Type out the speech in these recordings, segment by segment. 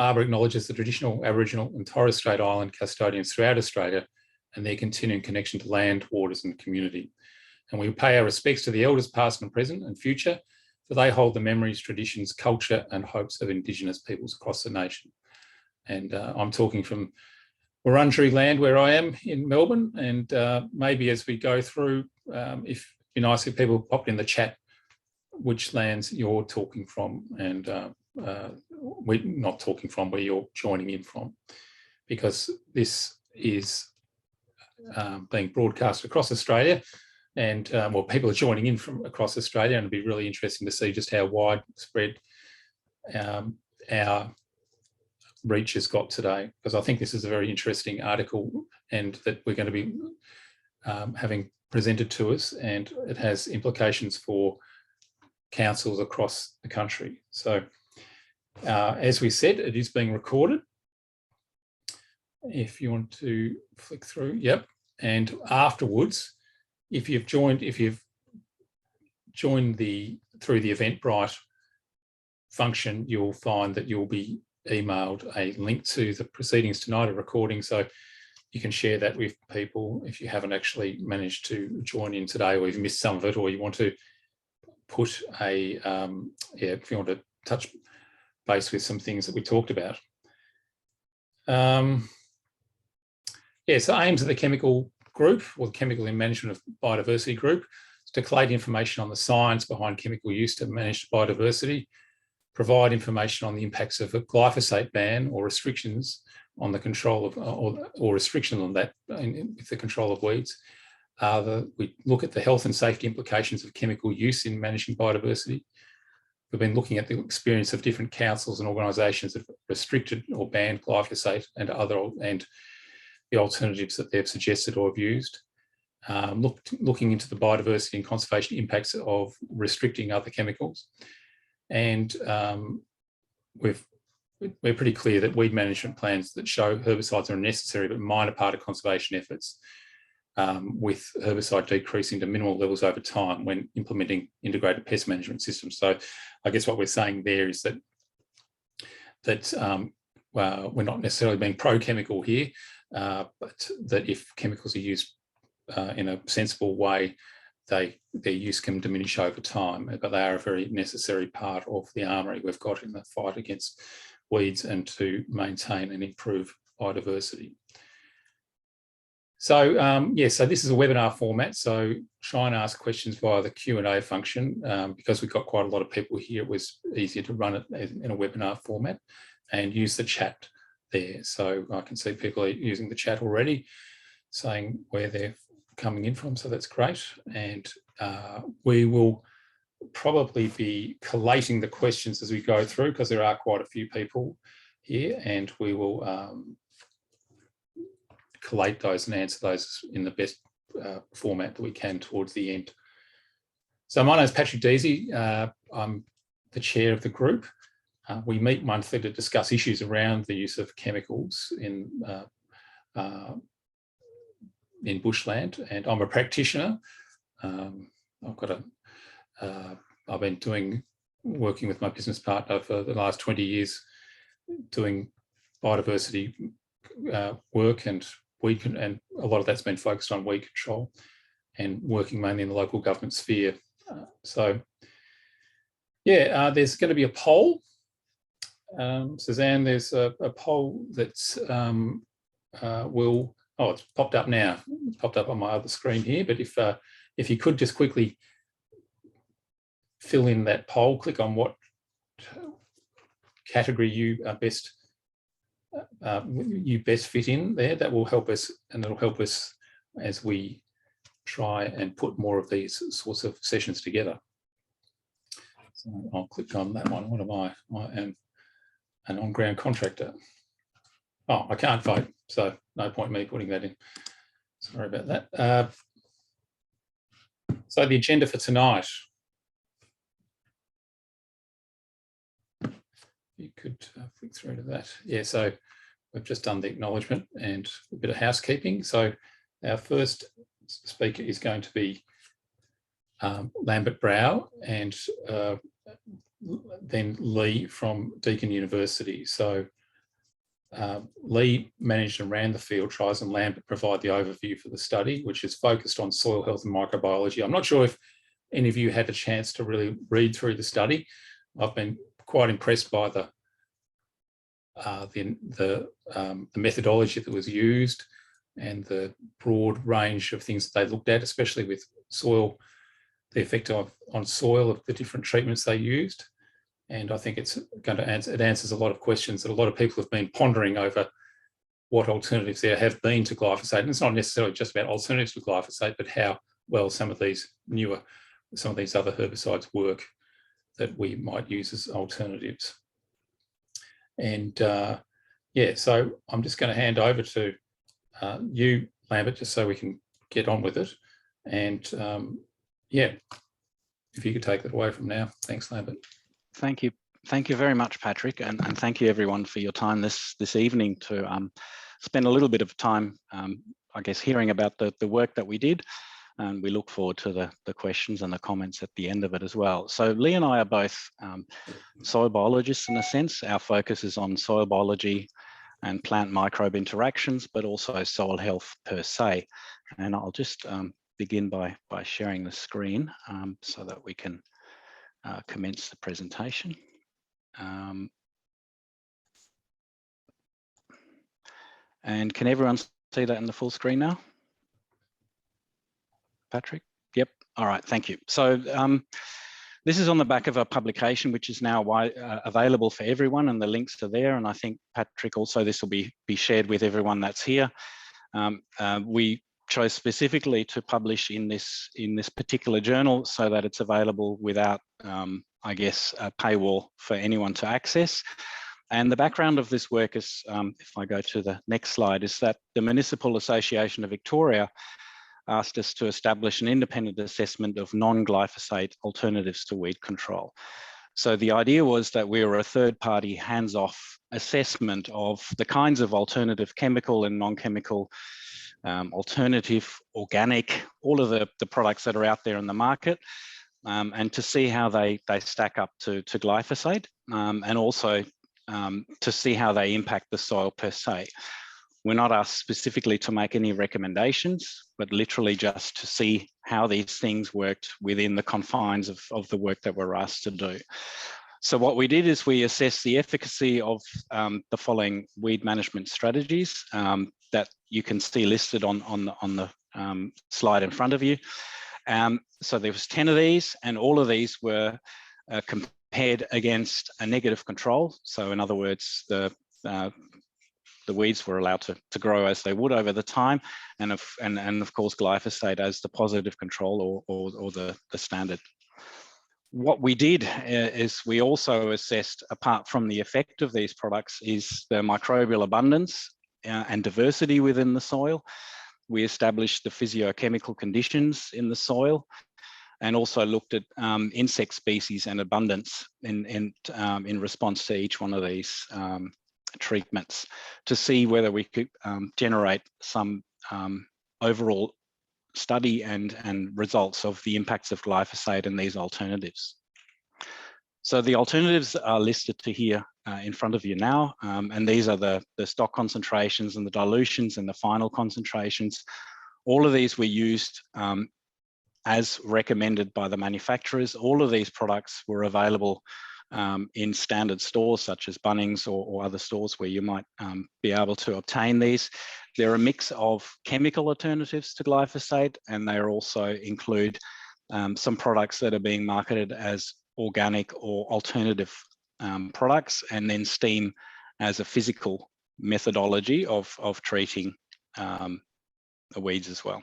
AABR acknowledges the traditional Aboriginal and Torres Strait Island custodians throughout Australia and their continuing connection to land, waters and community. And we pay our respects to the elders past and present and future, for they hold the memories, traditions, culture and hopes of Indigenous peoples across the nation. And I'm talking from Wurundjeri land where I am in Melbourne, and maybe as we go through, if it'd be nice if people popped in the chat which lands you're talking from, and we're not talking from, where you're joining in from, because this is being broadcast across Australia, and well, people are joining in from across Australia, and it'd be really interesting to see just how widespread our reach has got today, because I think this is a very interesting article, and that we're going to be having presented to us, and it has implications for councils across the country. So as we said, it is being recorded. If you want to flick through, yep. And afterwards, if you've joined through the Eventbrite function, you'll find that you'll be emailed a link to the proceedings tonight, a recording, so you can share that with people if you haven't actually managed to join in today, or you've missed some of it, or you want to put a, if you want to touch base with some things that we talked about. Yeah, so aims of the chemical group, or the chemical and management of biodiversity group, is to collate information on the science behind chemical use to manage biodiversity, provide information on the impacts of a glyphosate ban or restrictions on the control of, or restriction on that with the control of weeds. We look at the health and safety implications of chemical use in managing biodiversity. We've been looking at the experience of different councils and organisations that have restricted or banned glyphosate and the alternatives that they've suggested or have used. Looking into the biodiversity and conservation impacts of restricting other chemicals. And we're pretty clear that weed management plans that show herbicides are a necessary but minor part of conservation efforts, with herbicide decreasing to minimal levels over time when implementing integrated pest management systems. So I guess what we're saying there is that we're not necessarily being pro-chemical here, but that if chemicals are used in a sensible way, their use can diminish over time, but they are a very necessary part of the armoury we've got in the fight against weeds and to maintain and improve biodiversity. So so this is a webinar format, so try and ask questions via the Q&A function. Because we've got quite a lot of people here, it was easier to run it in a webinar format, and use the chat there. So I can see people are using the chat already, saying where they're coming in from, so that's great. And we will probably be collating the questions as we go through, because there are quite a few people here, and we will collate those and answer those in the best format that we can towards the end. So my name is Patrick Deasey. I'm the chair of the group. We meet monthly to discuss issues around the use of chemicals in bushland, and I'm a practitioner. I've been working with my business partner for the last 20 years, doing biodiversity work and weed, and a lot of that's been focused on weed control, and working mainly in the local government sphere. There's going to be a poll. Suzanne, there's a poll that's it's popped up now. It's popped up on my other screen here, but if you could just quickly fill in that poll, click on what category you best fit in there, that will help us, and it'll help us as we try and put more of these sorts of sessions together. So I'll click on that one. What am I? I am an on-ground contractor. Oh, I can't vote, so no point me putting that in. Sorry about that. So the agenda for tonight. You could flick through to that. Yeah, so we've just done the acknowledgement and a bit of housekeeping. So our first speaker is going to be Lambert Brau, and then Lee from Deakin University. So Lee managed and ran the field trials, and Lambert provide the overview for the study, which is focused on soil health and microbiology. I'm not sure if any of you had a chance to really read through the study. I've been quite impressed by the methodology that was used and the broad range of things that they looked at, especially with soil, the effect on soil of the different treatments they used. And I think it answers a lot of questions that a lot of people have been pondering over what alternatives there have been to glyphosate. And it's not necessarily just about alternatives to glyphosate, but how well some of these other herbicides work that we might use as alternatives. And yeah, so I'm just going to hand over to you, Lambert, just so we can get on with it. And yeah, if you could take it away from now. Thanks, Lambert. Thank you. Thank you very much, Patrick, and thank you everyone for your time this evening to spend a little bit of time, I guess, hearing about the work that we did. And we look forward to the questions and the comments at the end of it as well. So Lee and I are both soil biologists in a sense. Our focus is on soil biology and plant microbe interactions, but also soil health per se. And I'll just begin by sharing the screen so that we can commence the presentation. And can everyone see that in the full screen now? Patrick? Yep. All right. Thank you. So this is on the back of a publication which is now available for everyone, and the links are there. And I think, Patrick, also this will be shared with everyone that's here. We chose specifically to publish in this particular journal so that it's available without, I guess, a paywall for anyone to access. And the background of this work is, if I go to the next slide, is that the Municipal Association of Victoria asked us to establish an independent assessment of non-glyphosate alternatives to weed control. So the idea was that we were a third-party hands-off assessment of the kinds of alternative chemical and non-chemical, alternative, organic, all of the products that are out there in the market, and to see how they stack up to glyphosate, and also to see how they impact the soil per se. We're not asked specifically to make any recommendations, but literally just to see how these things worked within the confines of the work that we're asked to do. So what we did is we assessed the efficacy of the following weed management strategies that you can see listed on the slide in front of you. So there was 10 of these, and all of these were compared against a negative control. So in other words, the weeds were allowed to grow as they would over the time, and of course glyphosate as the positive control or the standard. What we did is we also assessed, apart from the effect of these products, is the microbial abundance and diversity within the soil. We established the physiochemical conditions in the soil, and also looked at insect species and abundance in response to each one of these treatments, to see whether we could generate some overall study and results of the impacts of glyphosate and these alternatives. So the alternatives are listed to here in front of you now, and these are the stock concentrations and the dilutions and the final concentrations. All of these were used as recommended by the manufacturers. All of these products were available in standard stores such as Bunnings or other stores where you might be able to obtain these. They're a mix of chemical alternatives to glyphosate, and they also include some products that are being marketed as organic or alternative products, and then steam as a physical methodology of treating the weeds as well.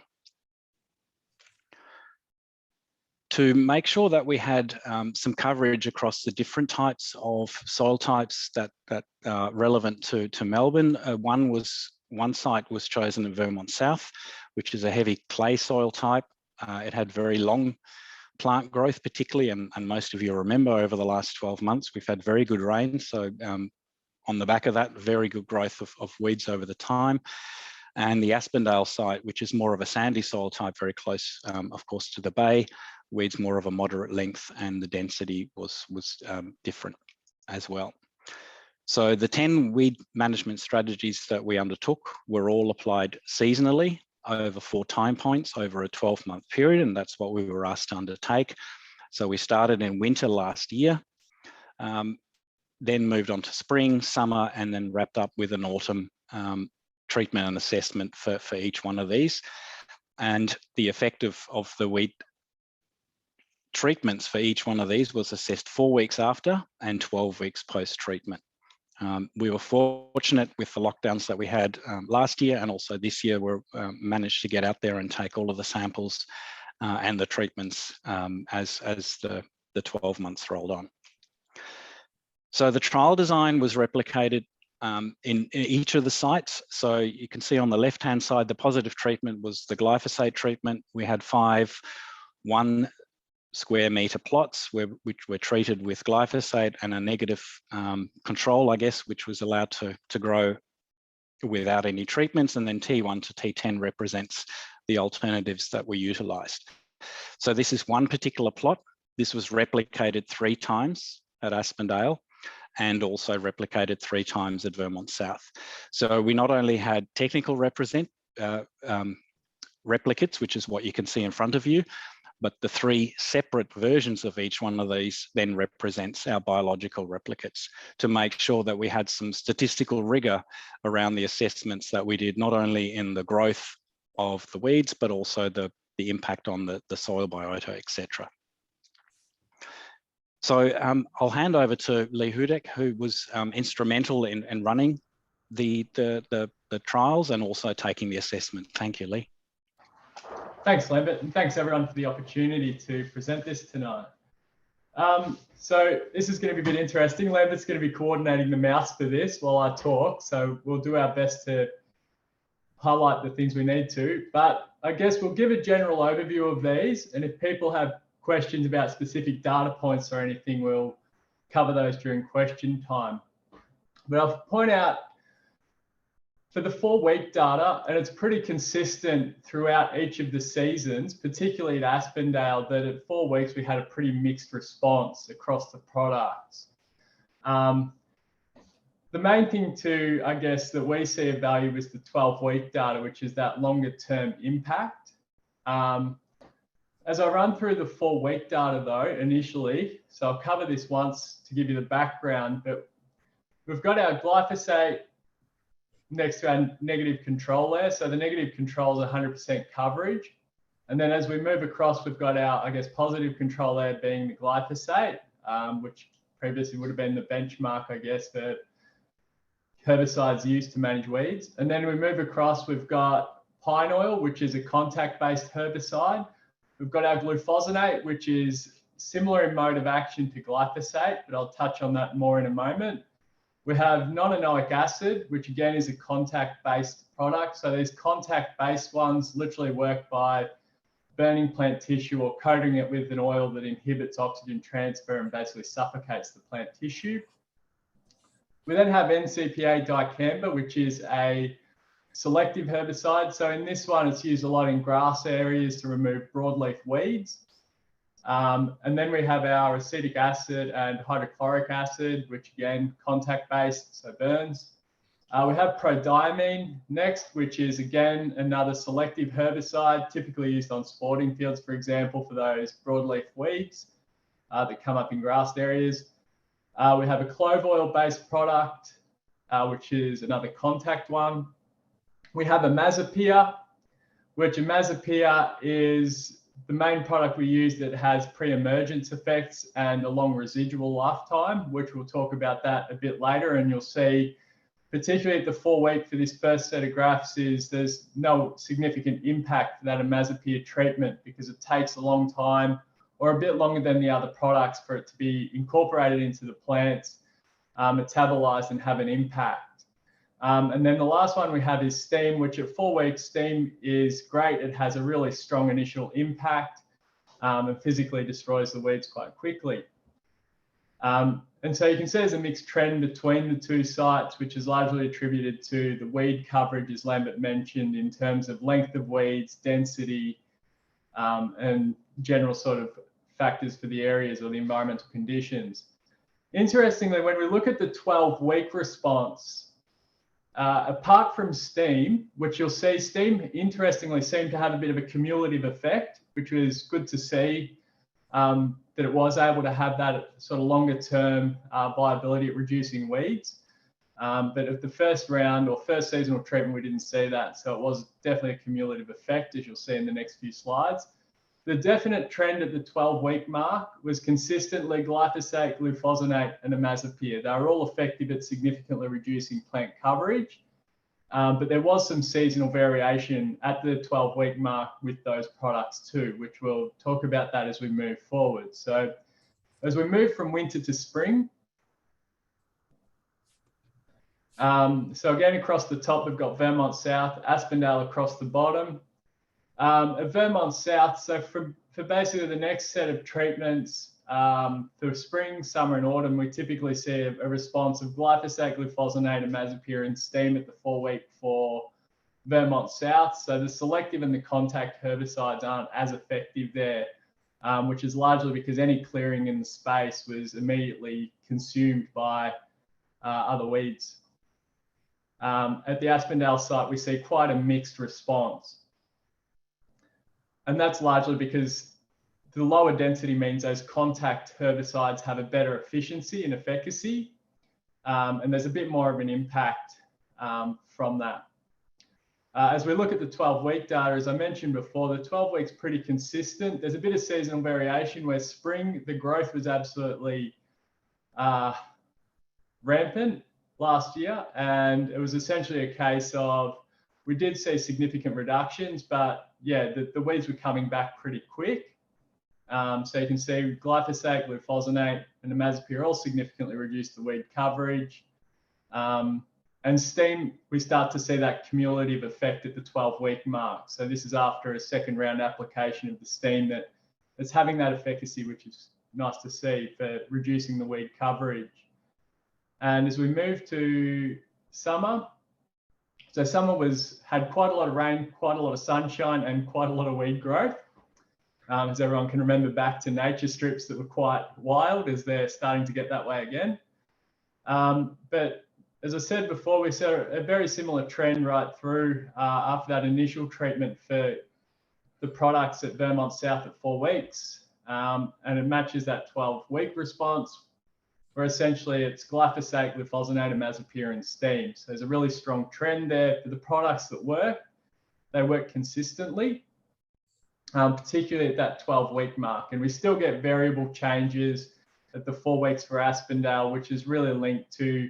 To make sure that we had some coverage across the different types of soil types that are relevant to Melbourne, one site was chosen in Vermont South, which is a heavy clay soil type. It had very long plant growth particularly, and most of you remember over the last 12 months, we've had very good rain. So on the back of that, very good growth of weeds over the time. And the Aspendale site, which is more of a sandy soil type, very close, of course, to the bay, weeds more of a moderate length, and the density was different as well. So the 10 weed management strategies that we undertook were all applied seasonally over 4 time points over a 12-month period, and that's what we were asked to undertake. So we started in winter last year, then moved on to spring, summer, and then wrapped up with an autumn treatment and assessment for each one of these. And the effect of the weed treatments for each one of these was assessed 4 weeks after and 12 weeks post-treatment. We were fortunate with the lockdowns that we had last year, and also this year we managed to get out there and take all of the samples and the treatments as the 12 months rolled on. So the trial design was replicated in each of the sites. So you can see on the left-hand side, the positive treatment was the glyphosate treatment. We had 5 1 square meter plots which were treated with glyphosate, and a negative control, I guess, which was allowed to grow without any treatments. And then T1 to T10 represents the alternatives that were utilized. So this is one particular plot. This was replicated 3 times at Aspendale, and also replicated 3 times at Vermont South. So we not only had technical replicates, which is what you can see in front of you, but the 3 separate versions of each one of these then represents our biological replicates, to make sure that we had some statistical rigor around the assessments that we did, not only in the growth of the weeds, but also the impact on the soil biota, etc. So I'll hand over to Lee Hudek, who was instrumental in running the trials and also taking the assessment. Thank you, Lee. Thanks, Lambert, and thanks everyone for the opportunity to present this tonight. So this is going to be a bit interesting. Lambert's going to be coordinating the mouse for this while I talk, so we'll do our best to highlight the things we need to, but I guess we'll give a general overview of these, and if people have questions about specific data points or anything, we'll cover those during question time. But I'll point out for the 4-week data, and it's pretty consistent throughout each of the seasons, particularly at Aspendale, that at 4 weeks we had a pretty mixed response across the products. The main thing I guess, that we see of value is the 12-week data, which is that longer term impact. As I run through the 4-week data though, initially, so I'll cover this once to give you the background, but we've got our glyphosate next to our negative control there. So the negative control is 100% coverage. And then as we move across, we've got our, I guess, positive control there being the glyphosate, which previously would have been the benchmark, I guess, for herbicides used to manage weeds. And then we move across, we've got pine oil, which is a contact-based herbicide. We've got our glyphosate, which is similar in mode of action to glyphosate, but I'll touch on that more in a moment. We have non-anoic acid, which again is a contact-based product. So these contact-based ones literally work by burning plant tissue or coating it with an oil that inhibits oxygen transfer and basically suffocates the plant tissue. We then have NCPA dicamba, which is a selective herbicide. So in this one, it's used a lot in grass areas to remove broadleaf weeds. And then we have our acetic acid and hydrochloric acid, which again, contact-based, so burns. We have prodiamine next, which is again, another selective herbicide, typically used on sporting fields, for example, for those broadleaf weeds that come up in grass areas. We have a clove oil-based product, which is another contact one. We have imazapyr, which imazapyr is the main product we use that has pre-emergence effects and a long residual lifetime, which we'll talk about that a bit later. And you'll see, particularly at the 4-week for this first set of graphs, is there's no significant impact for that imazapyr treatment because it takes a long time or a bit longer than the other products for it to be incorporated into the plants, metabolized and have an impact. And then the last one we have is steam, which at 4 weeks, steam is great. It has a really strong initial impact and physically destroys the weeds quite quickly. And so you can see there's a mixed trend between the 2 sites, which is largely attributed to the weed coverage, as Lambert mentioned, in terms of length of weeds, density, and general sort of factors for the areas or the environmental conditions. Interestingly, when we look at the 12-week response, apart from steam, which you'll see, steam interestingly seemed to have a bit of a cumulative effect, which was good to see, that it was able to have that sort of longer term viability at reducing weeds. But at the first round or first seasonal treatment, we didn't see that. So it was definitely a cumulative effect, as you'll see in the next few slides. The definite trend at the 12-week mark was consistently glyphosate, glufosinate, and imazapyr. They were all effective at significantly reducing plant coverage, but there was some seasonal variation at the 12-week mark with those products too, which we'll talk about that as we move forward. So as we move from winter to spring, so again, across the top, we've got Vermont South, Aspendale across the bottom. At Vermont South, so for basically the next set of treatments for spring, summer, and autumn, we typically see a response of glyphosate, glufosinate, imazapyr, and steam at the 4-week for Vermont South. So the selective and the contact herbicides aren't as effective there, which is largely because any clearing in the space was immediately consumed by other weeds. At the Aspendale site, we see quite a mixed response. And that's largely because the lower density means those contact herbicides have a better efficiency and efficacy, and there's a bit more of an impact from that. As we look at the 12-week data, as I mentioned before, the 12 weeks pretty consistent. There's a bit of seasonal variation where spring, the growth was absolutely rampant last year, and it was essentially a case of we did see significant reductions, but yeah, the weeds were coming back pretty quick. So you can see glyphosate, glufosinate, and imazapyr all significantly reduced the weed coverage. And steam, we start to see that cumulative effect at the 12-week mark. So this is after a second round application of the steam that's having that efficacy, which is nice to see for reducing the weed coverage. And as we move to summer, so summer had quite a lot of rain, quite a lot of sunshine, and quite a lot of weed growth. As everyone can remember back to nature strips that were quite wild, as they're starting to get that way again. But as I said before, we saw a very similar trend right through after that initial treatment for the products at Vermont South at 4 weeks. And it matches that 12-week response, where essentially it's glyphosate, glufosinate, imazapyr, and steam. So there's a really strong trend there for the products that work. They work consistently, particularly at that 12-week mark. And we still get variable changes at the 4 weeks for Aspendale, which is really linked to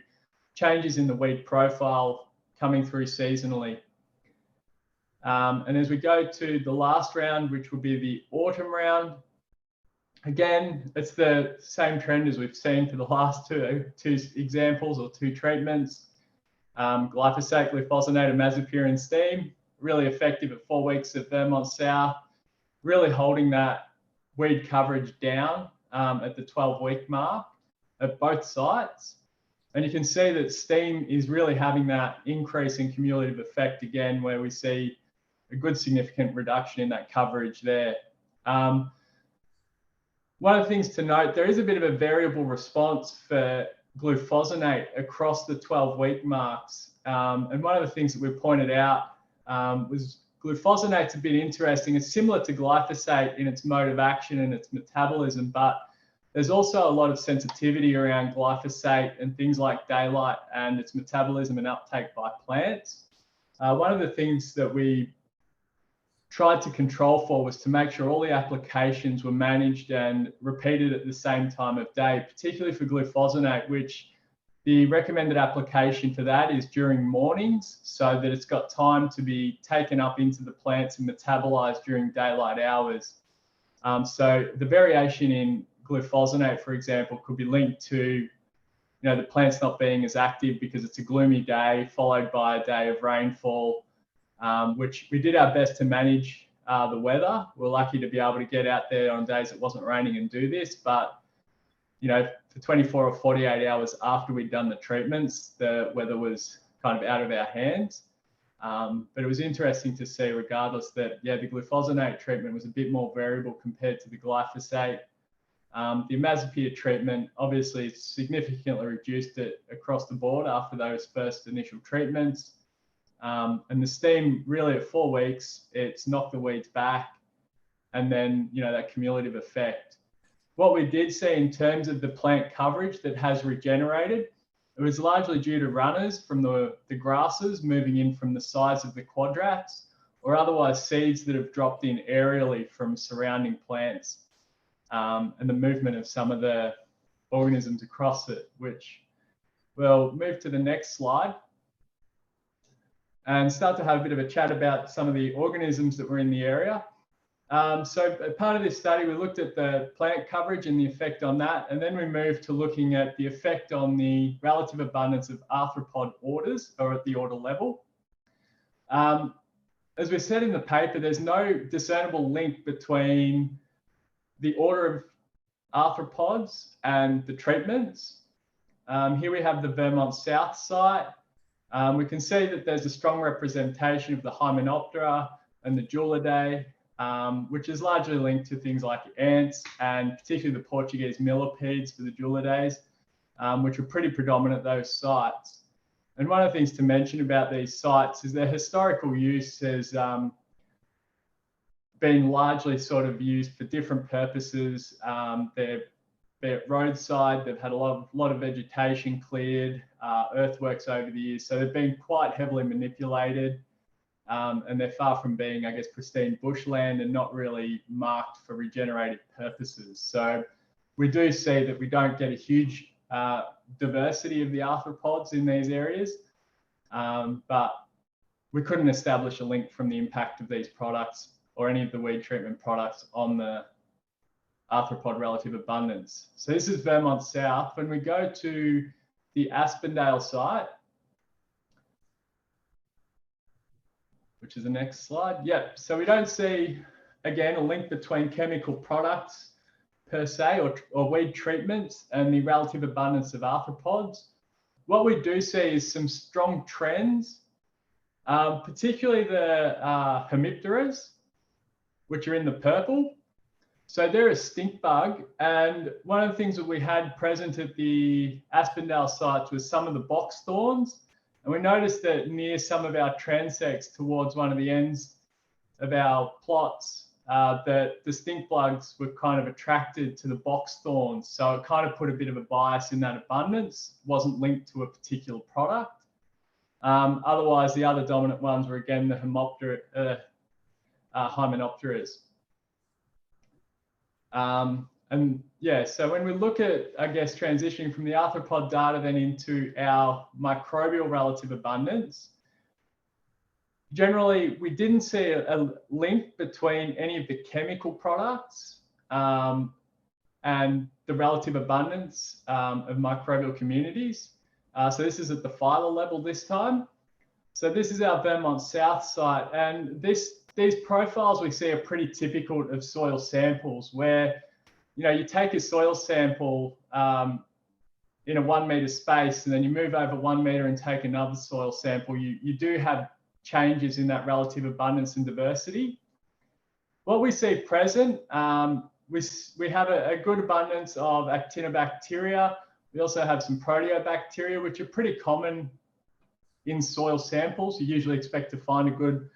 changes in the weed profile coming through seasonally. And as we go to the last round, which will be the autumn round, again, it's the same trend as we've seen for the last two examples or 2 treatments. Glyphosate, glufosinate, imazapyr, and steam, really effective at 4 weeks at Vermont South, really holding that weed coverage down at the 12-week mark at both sites. And you can see that steam is really having that increase in cumulative effect again, where we see a good significant reduction in that coverage there. One of the things to note, there is a bit of a variable response for glufosinate across the 12-week marks. And one of the things that we pointed out was glufosinate a bit interesting. It's similar to glyphosate in its mode of action and its metabolism, but there's also a lot of sensitivity around glyphosate and things like daylight and its metabolism and uptake by plants. One of the things that we tried to control for was to make sure all the applications were managed and repeated at the same time of day, particularly for glufosinate, which the recommended application for that is during mornings, so that it's got time to be taken up into the plants and metabolized during daylight hours. So the variation in glufosinate, for example, could be linked to the plants not being as active because it's a gloomy day followed by a day of rainfall, which we did our best to manage the weather. We're lucky to be able to get out there on days it wasn't raining and do this, but for 24 or 48 hours after we'd done the treatments, the weather was kind of out of our hands. But it was interesting to see, regardless, that the glufosinate treatment was a bit more variable compared to the glyphosate. The imazapyr treatment obviously significantly reduced it across the board after those first initial treatments. And the steam really at 4 weeks, it's knocked the weeds back, and then, you know, that cumulative effect. What we did see in terms of the plant coverage that has regenerated, it was largely due to runners from the grasses moving in from the sides of the quadrats, or otherwise seeds that have dropped in aerially from surrounding plants, and the movement of some of the organisms across it, which we'll move to the next slide and start to have a bit of a chat about some of the organisms that were in the area. So part of this study, we looked at the plant coverage and the effect on that, and then we moved to looking at the effect on the relative abundance of arthropod orders, or at the order level. As we said in the paper, there's no discernible link between the order of arthropods and the treatments. Here we have the Vermont South site. We can see that there's a strong representation of the Hymenoptera and the Julidae, which is largely linked to things like ants, and particularly the Portuguese millipedes for the Julidaes, which are pretty predominant at those sites. And one of the things to mention about these sites is their historical use has been largely sort of used for different purposes. They're roadside, they've had a lot of vegetation cleared, earthworks over the years, so they've been quite heavily manipulated. And they're far from being, I guess, pristine bushland and not really marked for regenerative purposes. So we do see that we don't get a huge diversity of the arthropods in these areas, but we couldn't establish a link from the impact of these products or any of the weed treatment products on the arthropod relative abundance. So this is Vermont South. When we go to the Aspendale site, which is the next slide. Yep, so we don't see, again, a link between chemical products per se, or weed treatments, and the relative abundance of arthropods. What we do see is some strong trends, particularly the hemipteras, which are in the purple. So they're a stink bug, and one of the things that we had present at the Aspendale sites was some of the box thorns. And we noticed that near some of our transects towards one of the ends of our plots, that the stink bugs were kind of attracted to the box thorns. So it kind of put a bit of a bias in that abundance, wasn't linked to a particular product. Otherwise, the other dominant ones were, again, the Hymenopteras. And yeah, so when we look at, I guess, transitioning from the arthropod data then into our microbial relative abundance, generally, we didn't see a link between any of the chemical products and the relative abundance of microbial communities. So this is at the phyla level this time. So this is our Vermont South site, and these profiles we see are pretty typical of soil samples, where, you know, you take a soil sample in a 1 meter space, and then you move over 1 meter and take another soil sample. You do have changes in that relative abundance and diversity. What we see present, we have a good abundance of actinobacteria. We also have some proteobacteria, which are pretty common in soil samples. You usually expect to find a good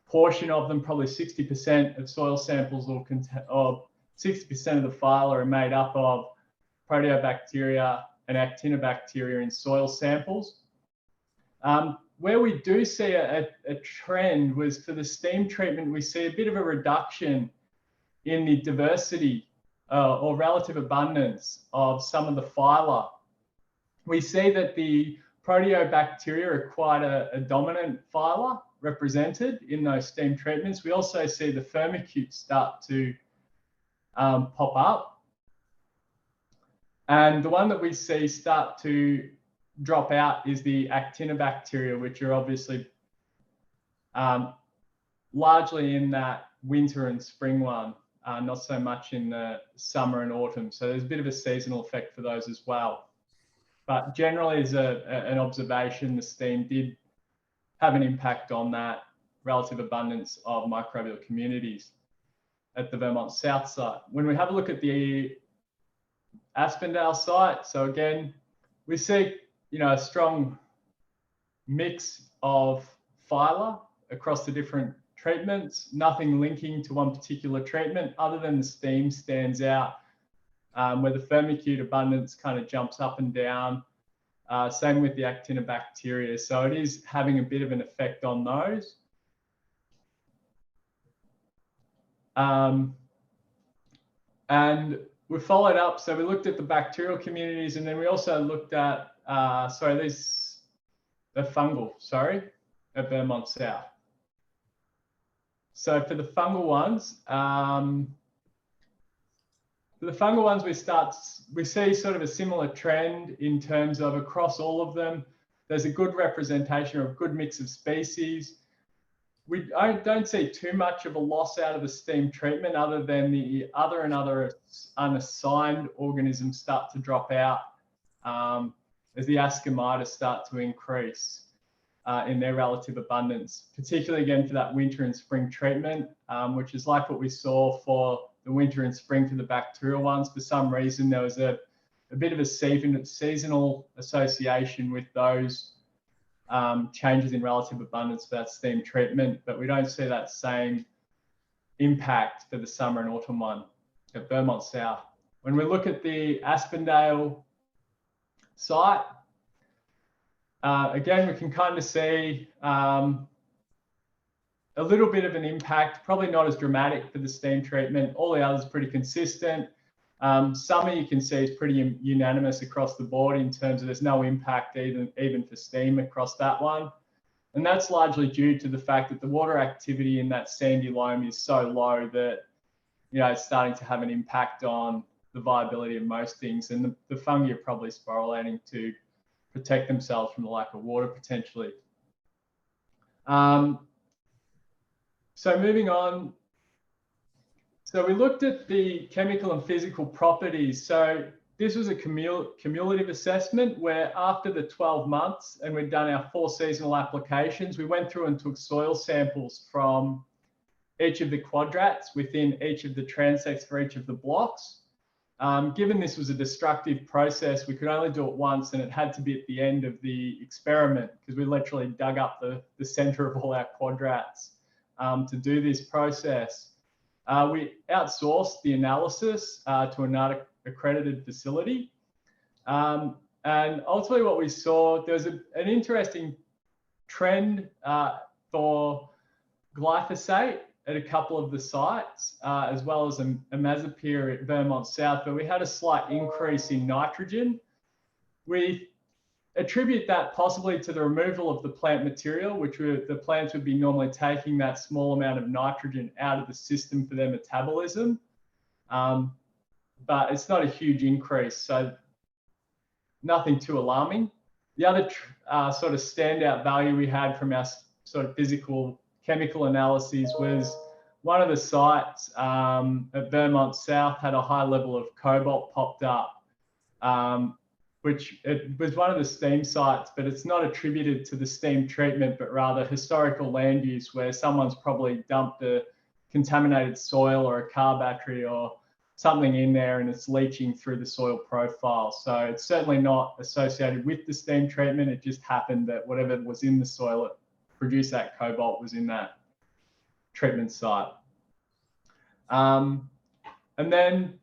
portion of them, probably 60% of soil samples will contain, or 60% of the phyla are made up of proteobacteria and actinobacteria in soil samples. Where we do see a trend was for the steam treatment, we see a bit of a reduction in the diversity or relative abundance of some of the phyla. We see that the proteobacteria are quite a dominant phyla represented in those steam treatments. We also see the firmicutes start to pop up. And the one that we see start to drop out is the actinobacteria, which are obviously largely in that winter and spring one, not so much in the summer and autumn. So there's a bit of a seasonal effect for those as well. But generally, as an observation, the steam did have an impact on that relative abundance of microbial communities at the Vermont South site. When we have a look at the Aspendale site. So again, we see, a strong mix of phyla across the different treatments, nothing linking to one particular treatment other than the steam stands out, where the firmicute abundance kind of jumps up and down. Same with the actinobacteria. So it is having a bit of an effect on those. And we followed up. So we looked at the bacterial communities, and then we also looked at, the fungal, at Vermont South. So for the fungal ones, we see sort of a similar trend in terms of across all of them. There's a good representation or a good mix of species. We don't see too much of a loss out of the steam treatment other than the other unassigned organisms start to drop out as the ascomyces start to increase in their relative abundance, particularly again for that winter and spring treatment, which is like what we saw for the winter and spring for the bacterial ones. For some reason, there was a bit of a seasonal association with those changes in relative abundance for that steam treatment, but we don't see that same impact for the summer and autumn one at Vermont South. When we look at the Aspendale site, again, we can kind of see a little bit of an impact, probably not as dramatic for the steam treatment. All the others pretty consistent. Summer you can see is pretty unanimous across the board in terms of there's no impact even for steam across that one. And that's largely due to the fact that the water activity in that sandy loam is so low that, it's starting to have an impact on the viability of most things. And the fungi are probably sporulating to protect themselves from the lack of water potentially. So moving on. So we looked at the chemical and physical properties. So this was a cumulative assessment where after the 12 months and we'd done our 4 seasonal applications, we went through and took soil samples from each of the quadrats within each of the transects for each of the blocks. Given this was a destructive process, we could only do it once and it had to be at the end of the experiment because we literally dug up the center of all our quadrats to do this process. We outsourced the analysis to another accredited facility. And ultimately what we saw, there was an interesting trend for glyphosate at a couple of the sites, as well as imazapyr at Vermont South, but we had a slight increase in nitrogen. We attribute that possibly to the removal of the plant material, which the plants would be normally taking that small amount of nitrogen out of the system for their metabolism. But it's not a huge increase, so nothing too alarming. The other sort of standout value we had from our sort of physical chemical analyses was one of the sites at Vermont South had a high level of cobalt popped up, which it was one of the steam sites, but it's not attributed to the steam treatment, but rather historical land use where someone's probably dumped a contaminated soil or a car battery or something in there and it's leaching through the soil profile. So it's certainly not associated with the steam treatment. It just happened that whatever was in the soil that produced that cobalt was in that treatment site. And then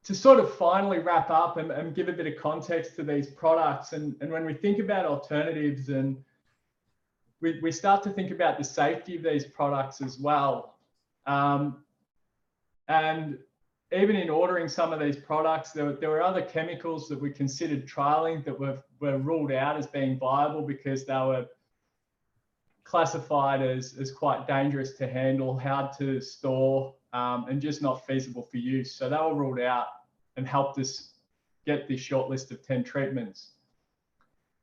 to sort of finally wrap up and give a bit of context to these products, and when we think about alternatives and we start to think about the safety of these products as well. And even in ordering some of these products, there were other chemicals that we considered trialing that were ruled out as being viable because they were classified as quite dangerous to handle, hard to store, and just not feasible for use. So they were ruled out and helped us get this short list of 10 treatments.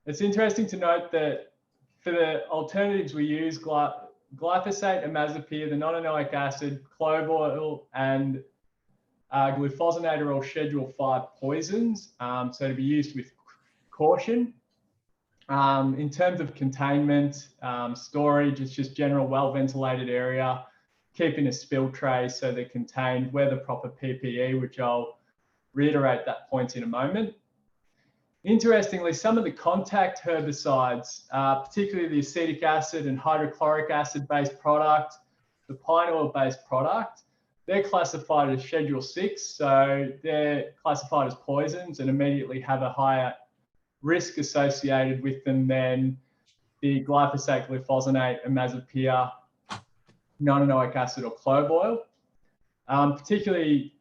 It's interesting to note that for the alternatives we use, glyphosate, imazapyr, the nonanoic acid, clove oil, and glufosinate are all Schedule 5 poisons, so to be used with caution. In terms of containment, storage, it's just general well-ventilated area, keeping a spill tray so they're contained, wear the proper PPE, which I'll reiterate that point in a moment. Interestingly, some of the contact herbicides, particularly the acetic acid and hydrochloric acid-based product, the pine oil-based product, they're classified as Schedule 6, so they're classified as poisons and immediately have a higher risk associated with them than the glyphosate, glyphosate, imazapyr, nonanoic acid, or clove oil. Particularly,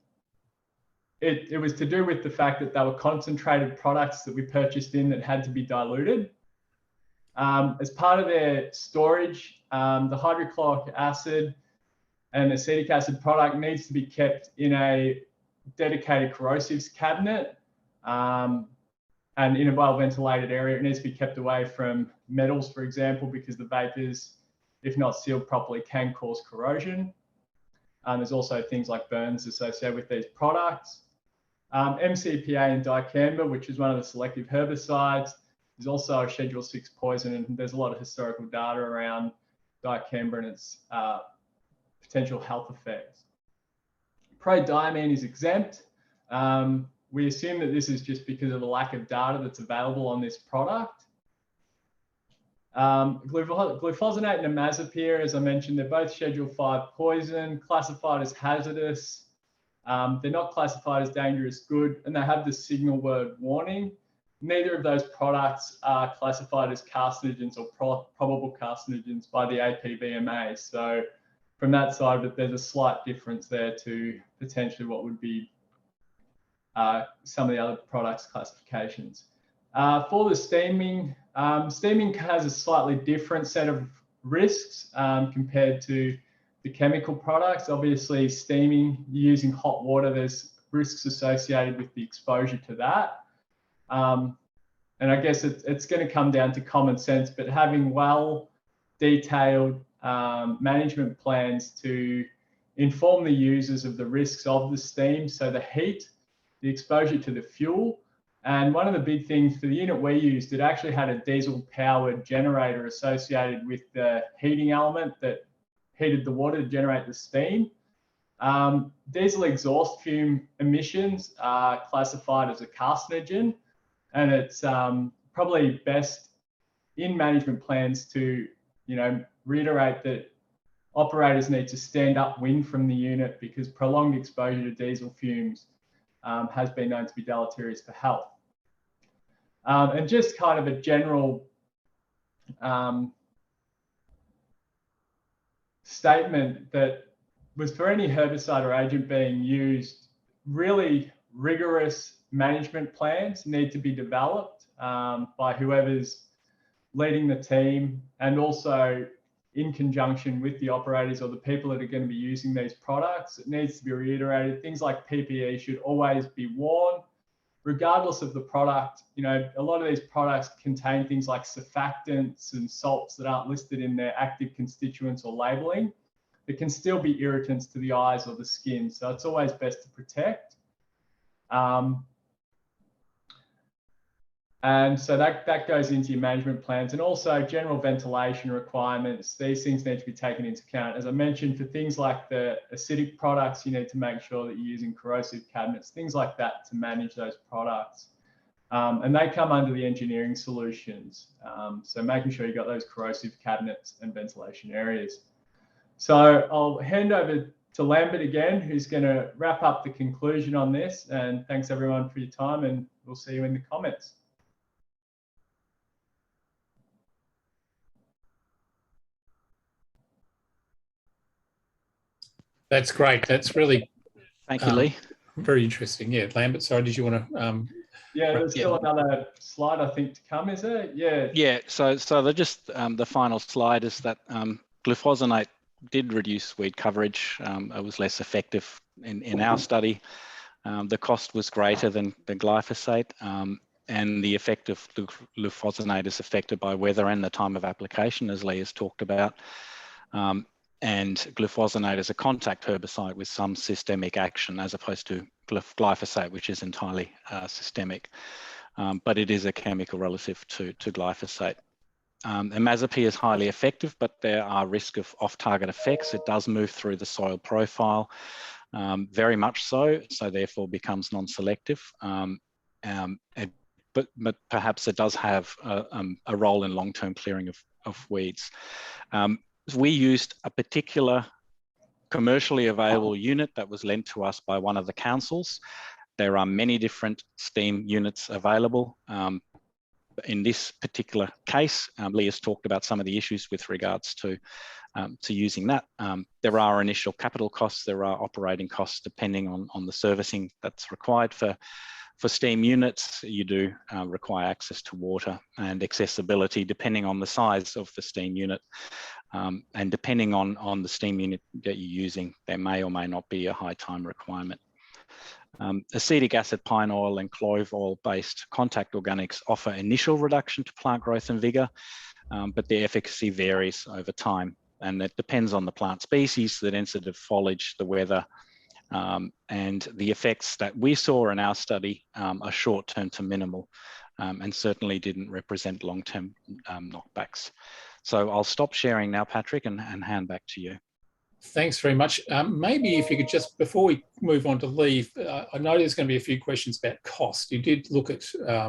it was to do with the fact that they were concentrated products that we purchased in that had to be diluted. As part of their storage, the hydrochloric acid and acetic acid product needs to be kept in a dedicated corrosives cabinet and in a well-ventilated area. It needs to be kept away from metals, for example, because the vapors, if not sealed properly, can cause corrosion. There's also things like burns associated with these products. MCPA and dicamba, which is one of the selective herbicides, is also a Schedule 6 poison, and there's a lot of historical data around dicamba and its potential health effects. Prodiamine is exempt. We assume that this is just because of the lack of data that's available on this product. Glyphosate and imazapyr, as I mentioned, they're both Schedule 5 poison, classified as hazardous. They're not classified as dangerous good, and they have the signal word warning. Neither of those products are classified as carcinogens or probable carcinogens by the AABR. So from that side of it, there's a slight difference there to potentially what would be some of the other products classifications. For the steaming, steaming has a slightly different set of risks compared to the chemical products. Obviously, steaming, using hot water, there's risks associated with the exposure to that. And I guess it's going to come down to common sense, but having well-detailed management plans to inform the users of the risks of the steam, so the heat, the exposure to the fuel. And one of the big things for the unit we used, it actually had a diesel-powered generator associated with the heating element that heated the water to generate the steam. Diesel exhaust fume emissions are classified as a carcinogen, and it's probably best in management plans to, reiterate that operators need to stand upwind from the unit because prolonged exposure to diesel fumes has been known to be deleterious for health. And just kind of a general statement that was for any herbicide or agent being used, really rigorous management plans need to be developed by whoever's leading the team, and also in conjunction with the operators or the people that are going to be using these products. It needs to be reiterated. Things like PPE should always be worn, regardless of the product. A lot of these products contain things like surfactants and salts that aren't listed in their active constituents or labeling. It can still be irritants to the eyes or the skin, so it's always best to protect. And so that goes into your management plans, and also general ventilation requirements. These things need to be taken into account. As I mentioned, for things like the acidic products, you need to make sure that you're using corrosive cabinets, things like that, to manage those products. And they come under the engineering solutions. So making sure you've got those corrosive cabinets and ventilation areas. So I'll hand over to Lambert again, who's going to wrap up the conclusion on this. And thanks everyone for your time, and we'll see you in the comments. That's great. That's really Thank you, Lee. Very interesting. Yeah, Lambert, sorry, did you want to? Yeah, there's still another slide, I think, to come, is there? Yeah. Yeah, so the final slide is that glyphosate did reduce weed coverage. It was less effective in our study. The cost was greater than the glyphosate, and the effect of glyphosate is affected by weather and the time of application, as Lee has talked about. And glyphosate is a contact herbicide with some systemic action, as opposed to glyphosate, which is entirely systemic. But it is a chemical relative to glyphosate. Imazapyr is highly effective, but there are risks of off-target effects. It does move through the soil profile. very much so, so therefore becomes non-selective. But perhaps it does have a role in long-term clearing of weeds. We used a particular commercially available unit that was lent to us by one of the councils. There are many different steam units available. In this particular case, Lee has talked about some of the issues with regards to using that. There are initial capital costs, there are operating costs depending on the servicing that's required for steam units. You do require access to water and accessibility depending on the size of the steam unit. And depending on the steam unit that you're using, there may or may not be a high time requirement. Acetic acid, pine oil and clove oil based contact organics offer initial reduction to plant growth and vigor, but their efficacy varies over time. And it depends on the plant species, the density of foliage, the weather, and the effects that we saw in our study are short-term to minimal, and certainly didn't represent long-term knockbacks. So I'll stop sharing now, Patrick, and hand back to you. Thanks very much. Maybe if you could just, before we move on to Lee, I know there's going to be a few questions about cost. You did look at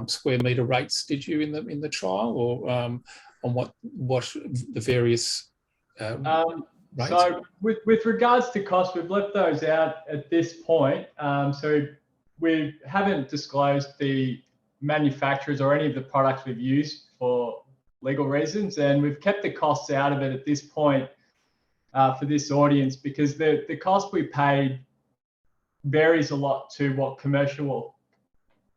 square metre rates, did you, in the trial, or on what the various rates? So with regards to cost, we've left those out at this point. So we haven't disclosed the manufacturers or any of the products we've used for legal reasons, and we've kept the costs out of it at this point for this audience, because the cost we paid varies a lot to what commercial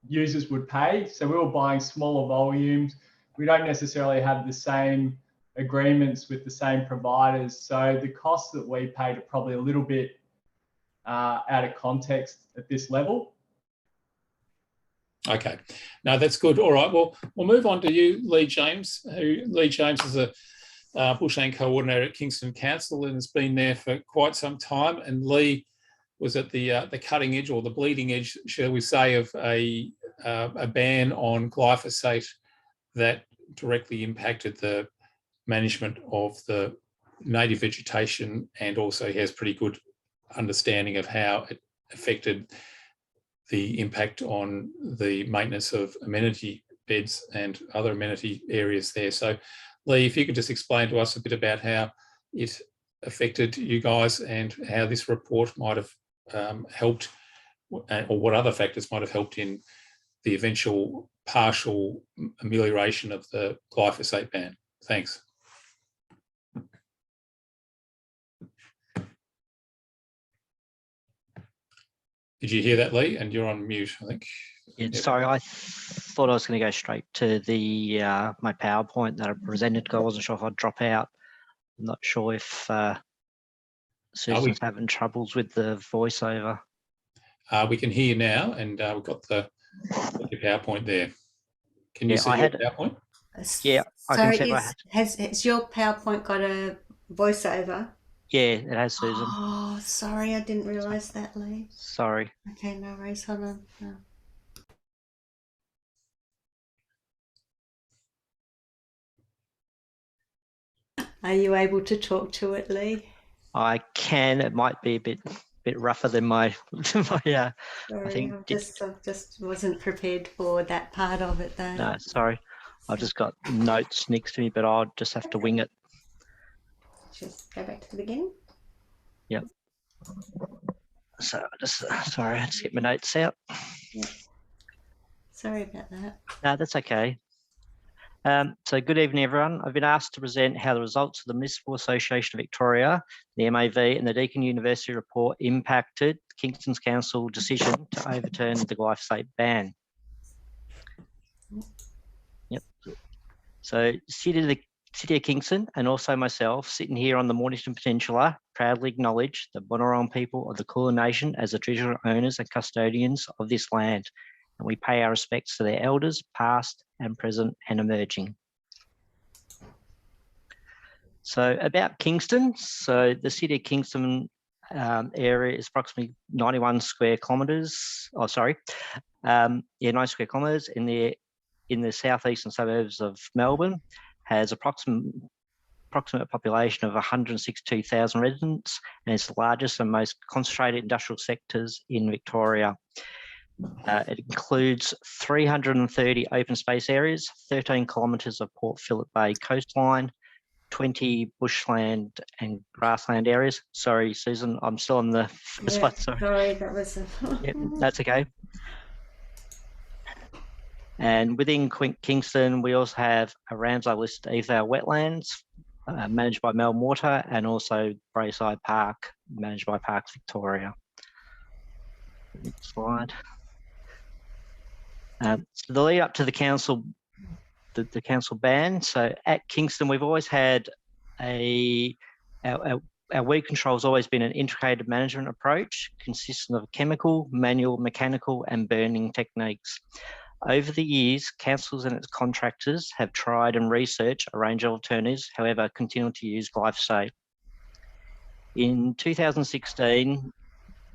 users would pay. So we were buying smaller volumes. We don't necessarily have the same agreements with the same providers. So the costs that we paid are probably a little bit out of context at this level. Okay, no, that's good. All right, well, we'll move on to you, Lee James. Lee James is a Bushland Coordinator at Kingston Council and has been there for quite some time. And Lee was at the cutting edge, or the bleeding edge, shall we say, of a ban on glyphosate that directly impacted the management of the native vegetation, and also he has pretty good understanding of how it affected the impact on the maintenance of amenity beds and other amenity areas there. So Lee, if you could just explain to us a bit about how it affected you guys and how this report might have helped, or what other factors might have helped in the eventual partial amelioration of the glyphosate ban. Thanks. Did you hear that, Lee? And you're on mute, I think. Yeah, sorry, I thought I was going to go straight to the my PowerPoint that I presented, because I wasn't sure if I'd drop out. I'm not sure if Susan's having troubles with the voiceover. We can hear you now, and we've got the PowerPoint there. Can you see the PowerPoint? Yeah, I can check. Has your PowerPoint got a voiceover? Yeah, it has, Susan. Oh, sorry, I didn't realise that, Lee. Sorry. Okay, no worries. Hold on. No. Are you able to talk to it, Lee? I can. It might be a bit rougher than my Sorry, I think I just wasn't prepared for that part of it, though. No, sorry. I've just got notes next to me, but I'll just have to wing it. Just go back to the beginning. Yep. So just sorry, I just get my notes out. Yeah. Sorry about that. No, that's okay. So good evening, everyone. I've been asked to present how the results of the Municipal Association of Victoria, the MAV, and the Deakin University report impacted Kingston's Council decision to overturn the glyphosate ban. Yep. So City of Kingston and also myself, sitting here on the Mornington Peninsula, proudly acknowledge the Bunurong people of the Kulin Nation as the traditional owners and custodians of this land, and we pay our respects to their elders, past and present and emerging. So about Kingston, so the City of Kingston area is approximately 91 square kilometres. Oh, sorry, 9 square kilometres in the southeastern suburbs of Melbourne. Has approximately approximate population of 162,000 residents and is the largest and most concentrated industrial sectors in Victoria. It includes 330 open space areas, 13 kilometres of Port Phillip Bay coastline, 20 bushland and grassland areas. Sorry, Susan, I'm still on the first one. Sorry, that was. Yep, that's okay. And within Kingston, we also have a Ramsay list of our wetlands managed by Melbourne Water, and also Brayside Park managed by Parks Victoria. Next slide. So the lead up to the council, the council ban. So at Kingston, we've always had our weed control has always been an integrated management approach consisting of chemical, manual, mechanical, and burning techniques. Over the years, councils and its contractors have tried and researched a range of alternatives, however, continue to use glyphosate. In 2016,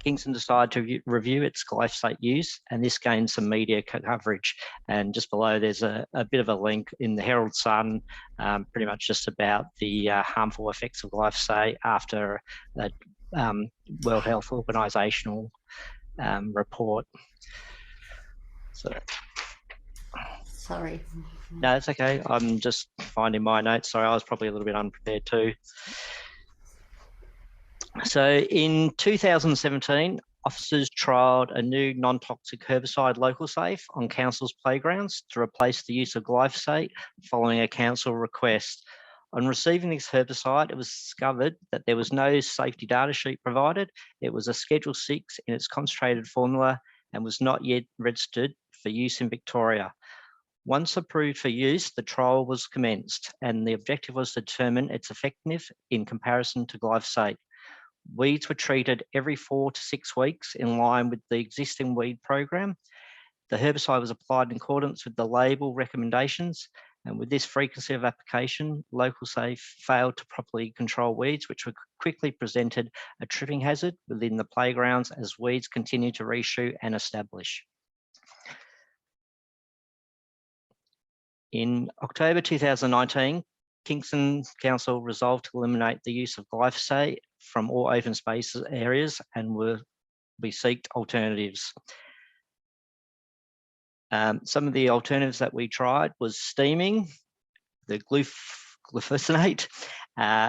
Kingston decided to review its glyphosate use, and this gained some media coverage. And just below, there's a bit of a link in the Herald Sun, pretty much just about the harmful effects of glyphosate after the World Health Organizational report. So, Sorry. no, it's okay. I'm just finding my notes. Sorry, I was probably a little bit unprepared too. So in 2017, officers trialled a new non-toxic herbicide local safe on council's playgrounds to replace the use of glyphosate following a council request. On receiving this herbicide, it was discovered that there was no safety data sheet provided. It was a Schedule 6 in its concentrated formula and was not yet registered for use in Victoria. Once approved for use, the trial was commenced, and the objective was to determine its effectiveness in comparison to glyphosate. Weeds were treated every 4 to 6 weeks in line with the existing weed program. The herbicide was applied in accordance with the label recommendations, and with this frequency of application, local safe failed to properly control weeds, which were quickly presented a tripping hazard within the playgrounds as weeds continued to reshoot and establish. In October 2019, Kingston Council resolved to eliminate the use of glyphosate from all open spaces areas, and we sought alternatives. Some of the alternatives that we tried was steaming, the glyphosate,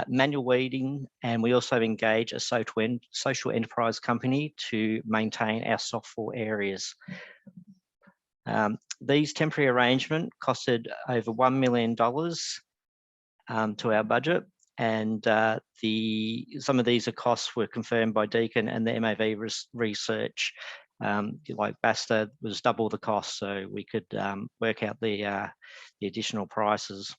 manual weeding, and we also engaged a social enterprise company to maintain our softfall areas. These temporary arrangements costed over $1 million to our budget, and some of these costs were confirmed by Deakin and the MAV research. Like Basta was double the cost, so we could work out the additional prices.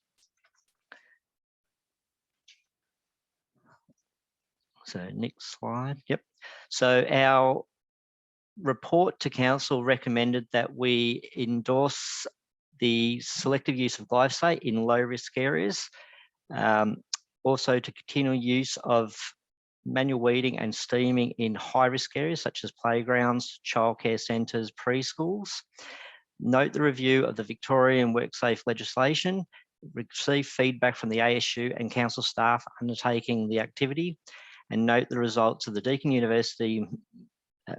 So next slide. Yep. So our report to council recommended that we endorse the selective use of glyphosate in low risk areas. Also to continue use of manual weeding and steaming in high risk areas such as playgrounds, childcare centres, preschools. Note the review of the Victorian WorkSafe legislation, receive feedback from the ASU and council staff undertaking the activity, and note the results of the Deakin University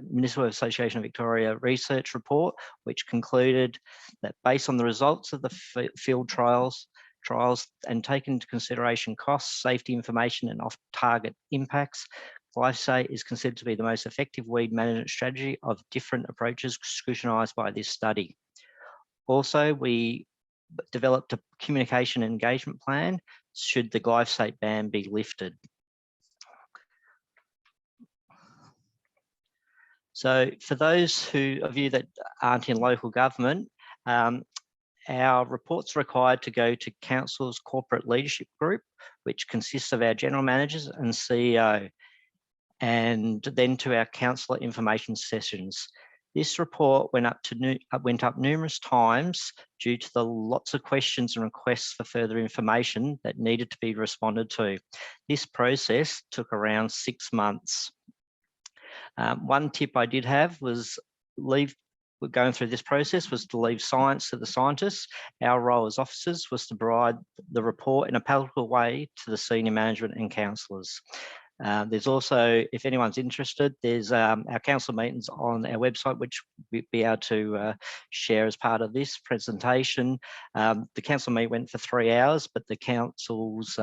Municipal Association of Victoria research report, which concluded that based on the results of the field trials and taking into consideration costs, safety information, and off-target impacts, glyphosate is considered to be the most effective weed management strategy of different approaches scrutinised by this study. Also, we developed a communication and engagement plan should the glyphosate ban be lifted. So for those of you that aren't in local government, our report's required to go to council's corporate leadership group, which consists of our general managers and CEO, and then to our councillor information sessions. This report went up numerous times due to the lots of questions and requests for further information that needed to be responded to. This process took around 6 months. One tip I did have was leave going through this process was to leave science to the scientists. Our role as officers was to provide the report in a palatable way to the senior management and councillors. There's also, if anyone's interested, there's our council meetings on our website, which we'll be able to share as part of this presentation. The council meeting went for 3 hours, but the council's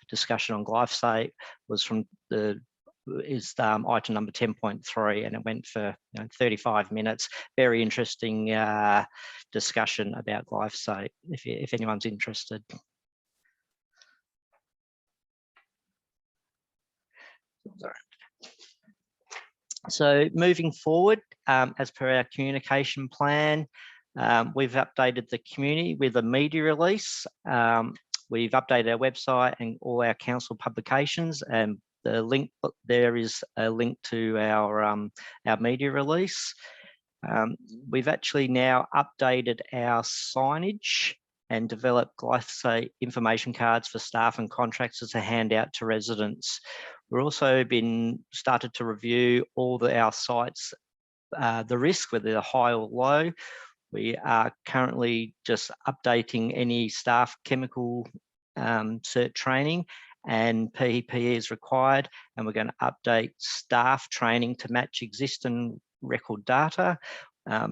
discussion on glyphosate was from item number 10.3, and it went for 35 minutes. Very interesting discussion about glyphosate, if anyone's interested. So moving forward, as per our communication plan, we've updated the community with a media release. We've updated our website and all our council publications, and the link there is a link to our media release. We've actually now updated our signage and developed glyphosate information cards for staff and contractors to hand out to residents. We've also started to review all our sites, the risk, whether they're high or low. We are currently just updating any staff chemical cert training, and PPE is required, and we're going to update staff training to match existing record data.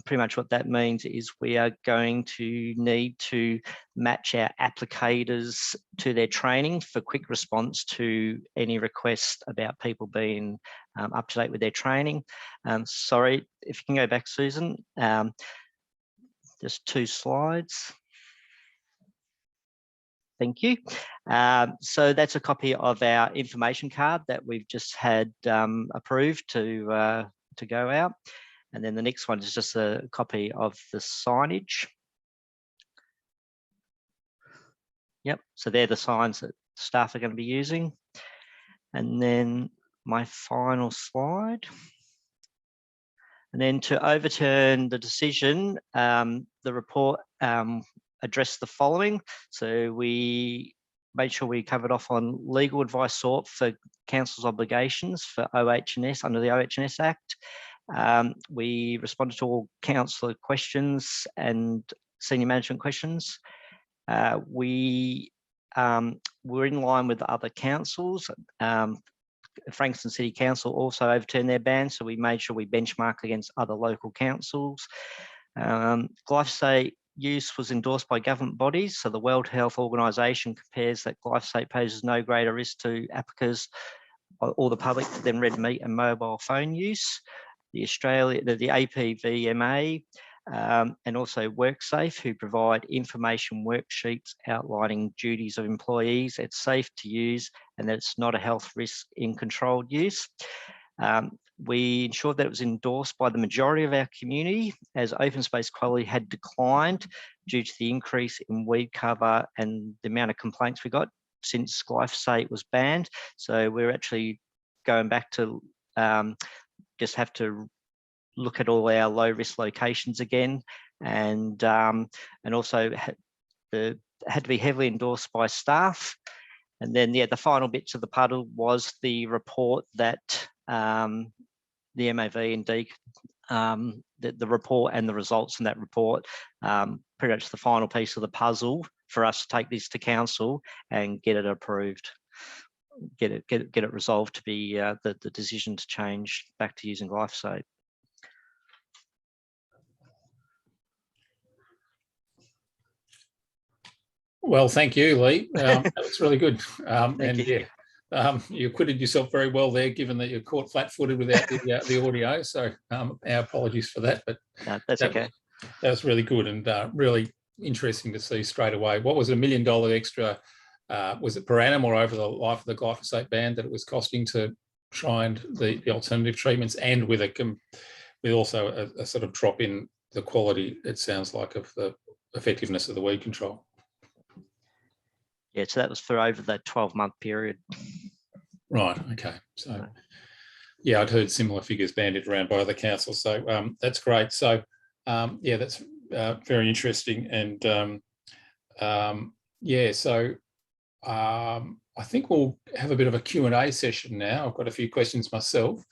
Pretty much what that means is we are going to need to match our applicators to their training for quick response to any request about people being up to date with their training. Sorry, if you can go back, Susan. Just 2 slides. Thank you. So that's a copy of our information card that we've just had approved to go out. And then the next one is just a copy of the signage. Yep, so they're the signs that staff are going to be using. And then my final slide. And then to overturn the decision, the report addressed the following. So we made sure we covered off on legal advice sought for council's obligations for OH&S under the OH&S Act. We responded to all councillor questions and senior management questions. We were in line with the other councils. Frankston City Council also overturned their ban, so we made sure we benchmark against other local councils. Glyphosate use was endorsed by government bodies, so the World Health Organization compares that glyphosate poses no greater risk to applicants or the public than red meat and mobile phone use. The APVMA and also WorkSafe, who provide information worksheets outlining duties of employees. It's safe to use and that it's not a health risk in controlled use. We ensured that it was endorsed by the majority of our community, as open space quality had declined due to the increase in weed cover and the amount of complaints we got since glyphosate was banned. So we're actually going back to just have to look at all our low risk locations again, and also had to be heavily endorsed by staff. And then the final bits of the puddle was the report that the MAV and Deakin, the report and the results in that report, pretty much the final piece of the puzzle for us to take this to council and get it approved, get it resolved to be the decision to change back to using glyphosate. Well, thank you, Lee. That was really good. You acquitted yourself very well there, given that you're caught flat-footed without the audio. So our apologies for that, but no, that's okay. That was really good and really interesting to see straight away. What was $1 million extra? Was it per annum or over the life of the glyphosate ban that it was costing to try and the alternative treatments, and with also a sort of drop in the quality, it sounds like, of the effectiveness of the weed control? Yeah, so that was for over that 12-month period. Right, okay. So, yeah, I'd heard similar figures bandied around by other councils. So that's great. So, yeah, that's very interesting. And, yeah, so I think we'll have a bit of a Q&A session now. I've got a few questions myself.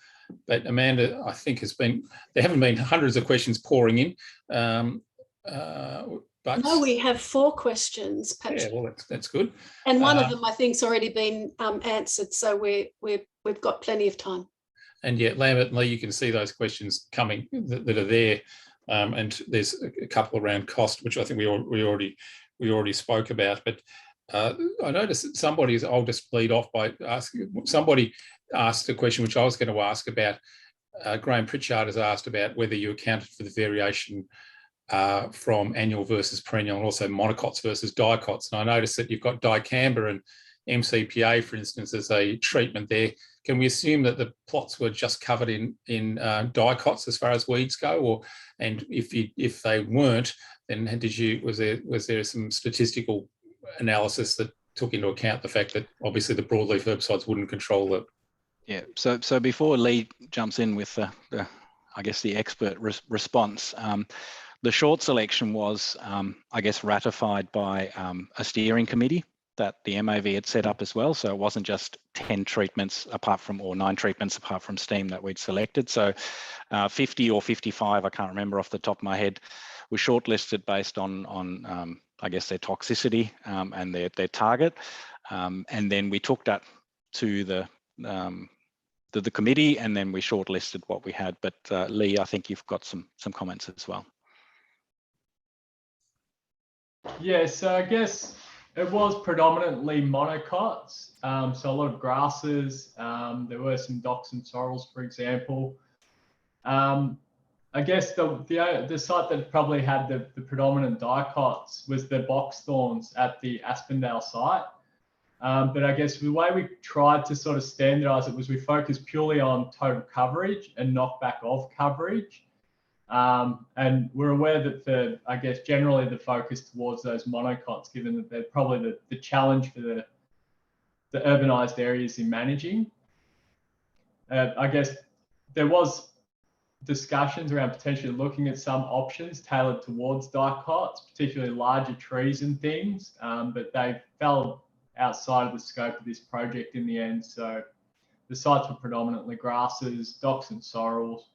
But Amanda, I think there haven't been hundreds of questions pouring in. But no, we have 4 questions, Patrick. Yeah, well, that's good. And one of them, I think, has already been answered, so we've got plenty of time. And yeah, Lambert and Lee, you can see those questions coming that are there, and there's a couple around cost, which I think we already spoke about. But I noticed that I'll just lead off by asking. Somebody asked a question which I was going to ask about. Graham Pritchard has asked about whether you accounted for the variation from annual versus perennial, and also monocots versus dicots. And I noticed that you've got dicamba and MCPA, for instance, as a treatment there. Can we assume that the plots were just covered in dicots as far as weeds go, and if they weren't, then was there some statistical analysis that took into account the fact that obviously the broadleaf herbicides wouldn't control the? Yeah. So before Lee jumps in with the I guess the expert response. The short selection was, I guess, ratified by a steering committee that the MAV had set up as well. So it wasn't just 10 treatments or 9 treatments apart from steam that we'd selected. So 50 or 55, I can't remember off the top of my head, were shortlisted based on I guess, their toxicity and their target. And then we took that to the committee, and then we shortlisted what we had. But Lee, I think you've got some comments as well. Yeah, so I guess it was predominantly monocots, so a lot of grasses. There were some docks and sorrels, for example. I guess the site that probably had the predominant dicots was the box thorns at the Aspendale site. But I guess the way we tried to sort of standardise it was we focused purely on total coverage and knockback of coverage. And we're aware that I guess generally the focus towards those monocots, given that they're probably the challenge for the urbanised areas in managing. I guess there was discussions around potentially looking at some options tailored towards dicots, particularly larger trees and things, but they fell outside of the scope of this project in the end. So the sites were predominantly grasses, docks and sorrels.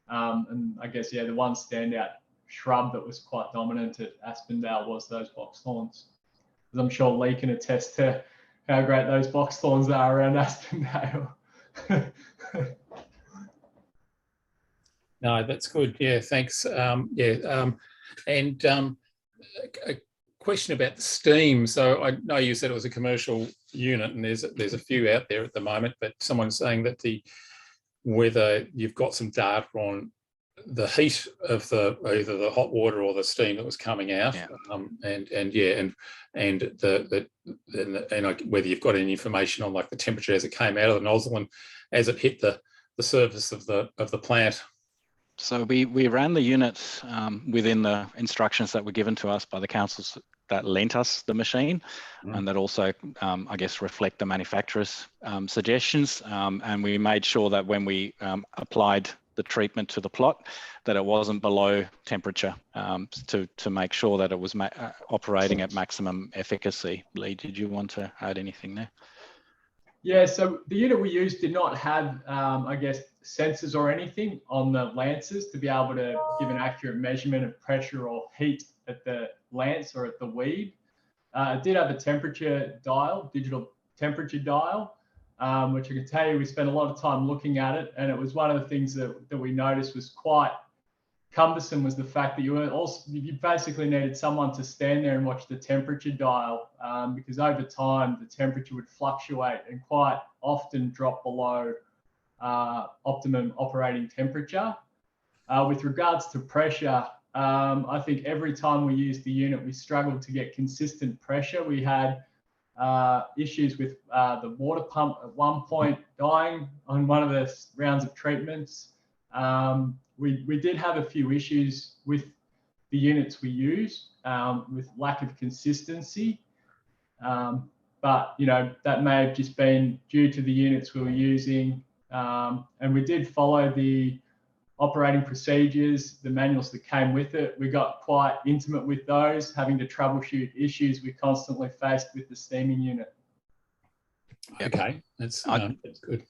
And I guess, yeah, the one standout shrub that was quite dominant at Aspendale was those box thorns. As I'm sure Lee can attest to how great those box thorns are around Aspendale. No, that's good. Yeah, thanks. And a question about the steam. So I know you said it was a commercial unit, and there's a few out there at the moment, but someone's saying that whether you've got some data on the heat of either the hot water or the steam that was coming out, yeah. and whether you've got any information on like the temperature as it came out of the nozzle and as it hit the surface of the plant. So we ran the unit within the instructions that were given to us by the councils that lent us the machine, and that also, I guess, reflect the manufacturer's suggestions. And we made sure that when we applied the treatment to the plot, that it wasn't below temperature to make sure that it was operating at maximum efficacy. Lee, did you want to add anything there? Yeah, so the unit we used did not have, I guess, sensors or anything on the lances to be able to give an accurate measurement of pressure or heat at the lance or at the weed. It did have a temperature dial, digital temperature dial, which I can tell you we spent a lot of time looking at it, and it was one of the things that we noticed was quite cumbersome, was the fact that you basically needed someone to stand there and watch the temperature dial, because over time the temperature would fluctuate and quite often drop below optimum operating temperature. With regards to pressure, I think every time we used the unit, we struggled to get consistent pressure. We had issues with the water pump at one point dying on one of the rounds of treatments. We did have a few issues with the units we use, with lack of consistency. But, you know, that may have just been due to the units we were using. And we did follow the operating procedures, the manuals that came with it. We got quite intimate with those, having to troubleshoot issues we constantly faced with the steaming unit. Okay, that's good.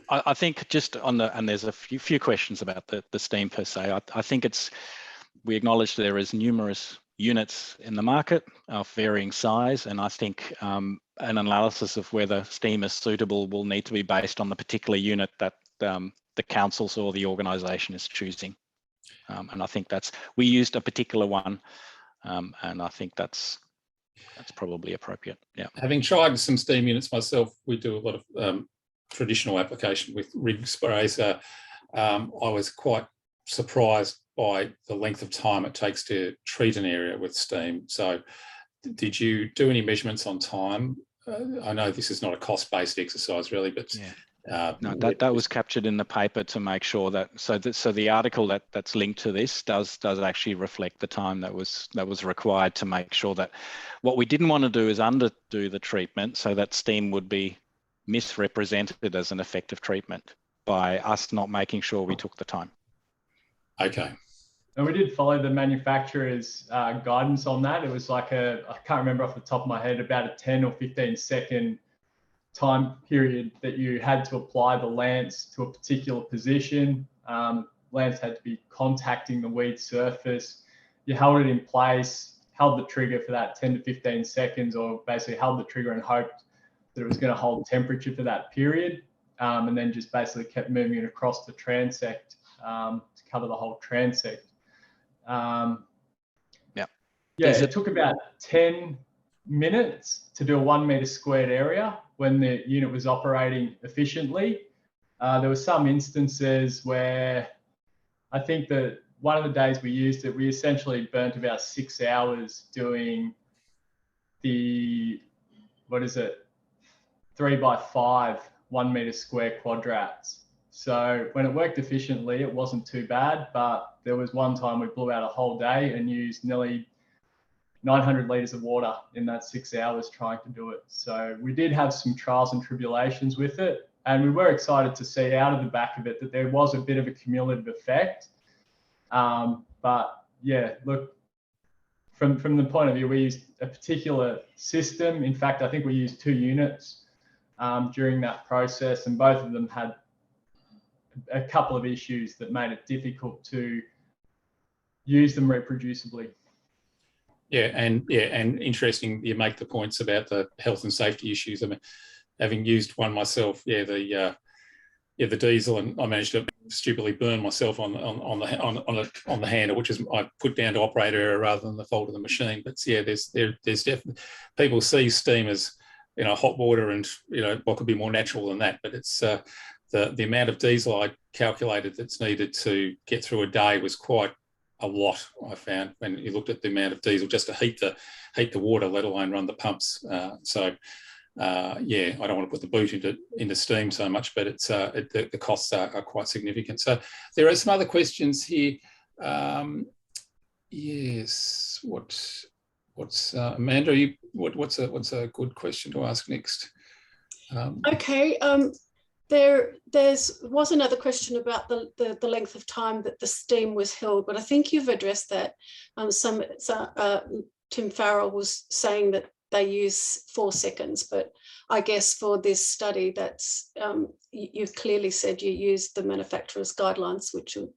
I think just on the, and there's a few questions about the steam per se. I think we acknowledge there is numerous units in the market of varying size, and I think an analysis of whether steam is suitable will need to be based on the particular unit that the councils or the organisation is choosing. And I think we used a particular one, and I think that's probably appropriate. Yeah. Having tried some steam units myself, we do a lot of traditional application with rig sprays. I was quite surprised by the length of time it takes to treat an area with steam. So did you do any measurements on time? I know this is not a cost-based exercise really, but yeah. No, that was captured in the paper to make sure that so the article that's linked to this does actually reflect the time that was required to make sure that what we didn't want to do is underdo the treatment so that steam would be misrepresented as an effective treatment by us not making sure we took the time. Okay. And we did follow the manufacturer's guidance on that. It was like I can't remember off the top of my head, about a 10 or 15 second time period that you had to apply the lance to a particular position. Lance had to be contacting the weed surface. You held it in place, held the trigger for that 10 to 15 seconds, or basically held the trigger and hoped that it was going to hold temperature for that period. And then just basically kept moving it across the transect to cover the whole transect. Yeah, it took about 10 minutes to do a 1 meter squared area when the unit was operating efficiently. There were some instances where I think that one of the days we used it, we essentially burnt about 6 hours doing the, 3x5 1 meter square quadrats. So when it worked efficiently, it wasn't too bad, but there was one time we blew out a whole day and used nearly 900 litres of water in that 6 hours trying to do it. So we did have some trials and tribulations with it, and we were excited to see out of the back of it that there was a bit of a cumulative effect. But yeah, look, from the point of view, we used a particular system. In fact, I think we used 2 units during that process, and both of them had a couple of issues that made it difficult to use them reproducibly. Yeah, and interesting you make the points about the health and safety issues. I mean, having used one myself, the diesel, and I managed to stupidly burn myself on the handle, which is I put down to operator error rather than the fault of the machine. But yeah, there's definitely, people see steam as hot water, and what could be more natural than that. But it's the amount of diesel I calculated that's needed to get through a day was quite a lot. I found when you looked at the amount of diesel just to heat the water, let alone run the pumps. Yeah, I don't want to put the boot into steam so much, but it's the costs are quite significant. So there are some other questions here. Yes, what's Amanda? What's a good question to ask next? Okay. There was another question about the length of time that the steam was held, but I think you've addressed that. Tim Farrell was saying that they use 4 seconds, but I guess for this study, that's you've clearly said you used the manufacturer's guidelines, which are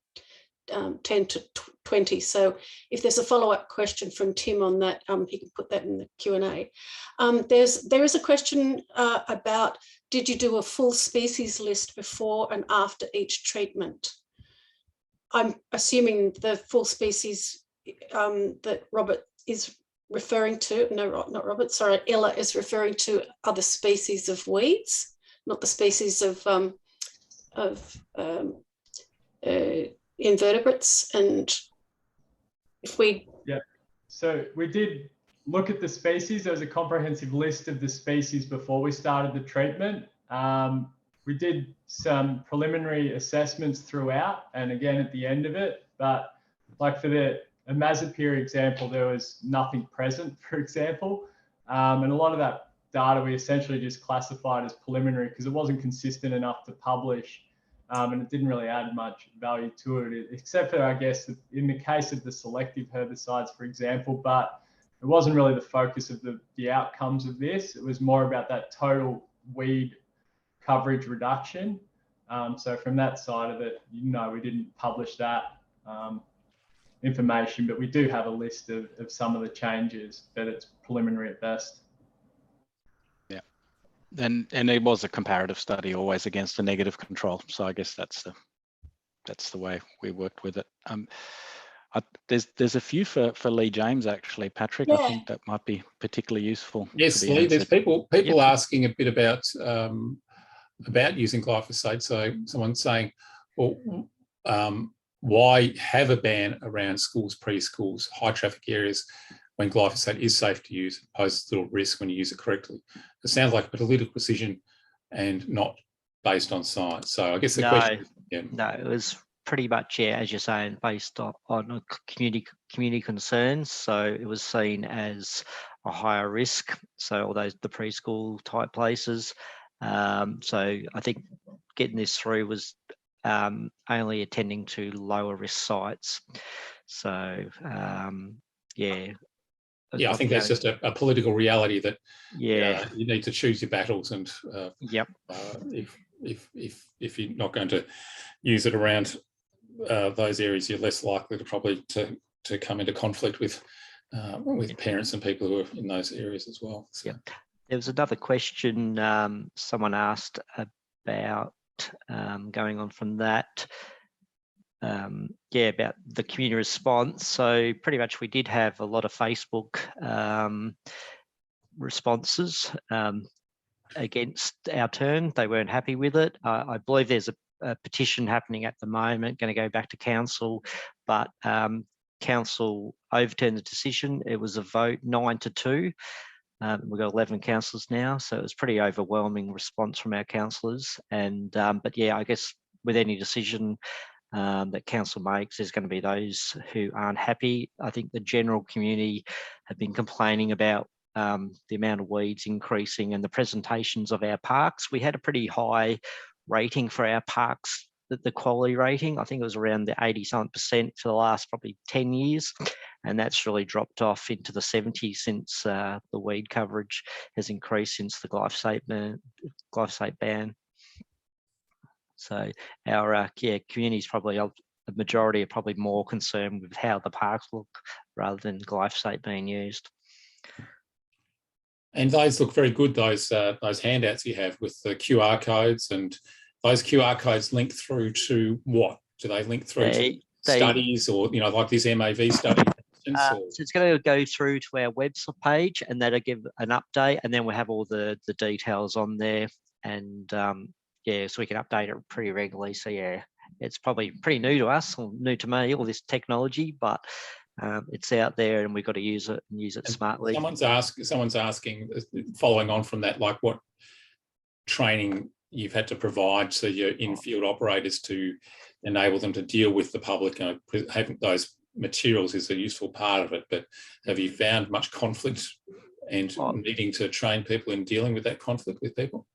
10 to 20. So if there's a follow-up question from Tim on that, he can put that in the Q&A. There is a question about, did you do a full species list before and after each treatment? I'm assuming the full species that Robert is referring to, no, not Robert, sorry, Ella is referring to other species of weeds, not the species of invertebrates. And if we... Yeah, so we did look at the species. There was a comprehensive list of the species before we started the treatment. We did some preliminary assessments throughout and again at the end of it, but like for the Amazapir example, there was nothing present, for example. And a lot of that data we essentially just classified as preliminary because it wasn't consistent enough to publish, and it didn't really add much value to it, except for, I guess, in the case of the selective herbicides, for example, but it wasn't really the focus of the outcomes of this. It was more about that total weed coverage reduction. So from that side of it, no, we didn't publish that information, but we do have a list of some of the changes, but it's preliminary at best. Yeah, and it was a comparative study, always against a negative control. So I guess that's the way we worked with it. There's a few for Lee James, actually, Patrick. Yeah. I think that might be particularly useful. Yes, to be Lee, there's answered. people asking a bit about using glyphosate. So someone's saying, well, why have a ban around schools, preschools, high traffic areas when glyphosate is safe to use, poses little risk when you use it correctly? It sounds like a political decision and not based on science. So I guess the question is, yeah. No, it was pretty much, yeah, as you're saying, based on community concerns. So it was seen as a higher risk. So all those the preschool type places. So I think getting this through was only attending to lower risk sites. So yeah. Yeah, I think that's just a political reality that yeah, you need to choose your battles, and yep. If you're not going to use it around those areas, you're less likely to probably to come into conflict with parents and people who are in those areas as well. So. Yep. There was another question someone asked about going on from that. Yeah, about the community response. So pretty much we did have a lot of Facebook responses against our turn. They weren't happy with it. I believe there's a petition happening at the moment, going to go back to council, but council overturned the decision. It was a vote 9-2. We've got 11 councillors now, so it was pretty overwhelming response from our councillors. And but yeah, I guess with any decision that council makes, there's going to be those who aren't happy. I think the general community have been complaining about the amount of weeds increasing and the presentations of our parks. We had a pretty high rating for our parks, the quality rating. I think it was around the 80-something% for the last probably 10 years. And that's really dropped off into the 70s since the weed coverage has increased since the glyphosate ban. So our community is probably, a majority are probably more concerned with how the parks look rather than glyphosate being used. And those look very good, those handouts you have with the QR codes, and those QR codes link through to what? Do they link through to studies, or, you know, like this MAV study? So it's going to go through to our website page, and that'll give an update, and then we'll have all the details on there. And yeah, so we can update it pretty regularly. So yeah, it's probably pretty new to us, or new to me, all this technology, but it's out there and we've got to use it and use it smartly. Someone's asking, following on from that, like what training you've had to provide to your in-field operators to enable them to deal with the public. Having those materials is a useful part of it, but have you found much conflict and needing to train people in dealing with that conflict with people?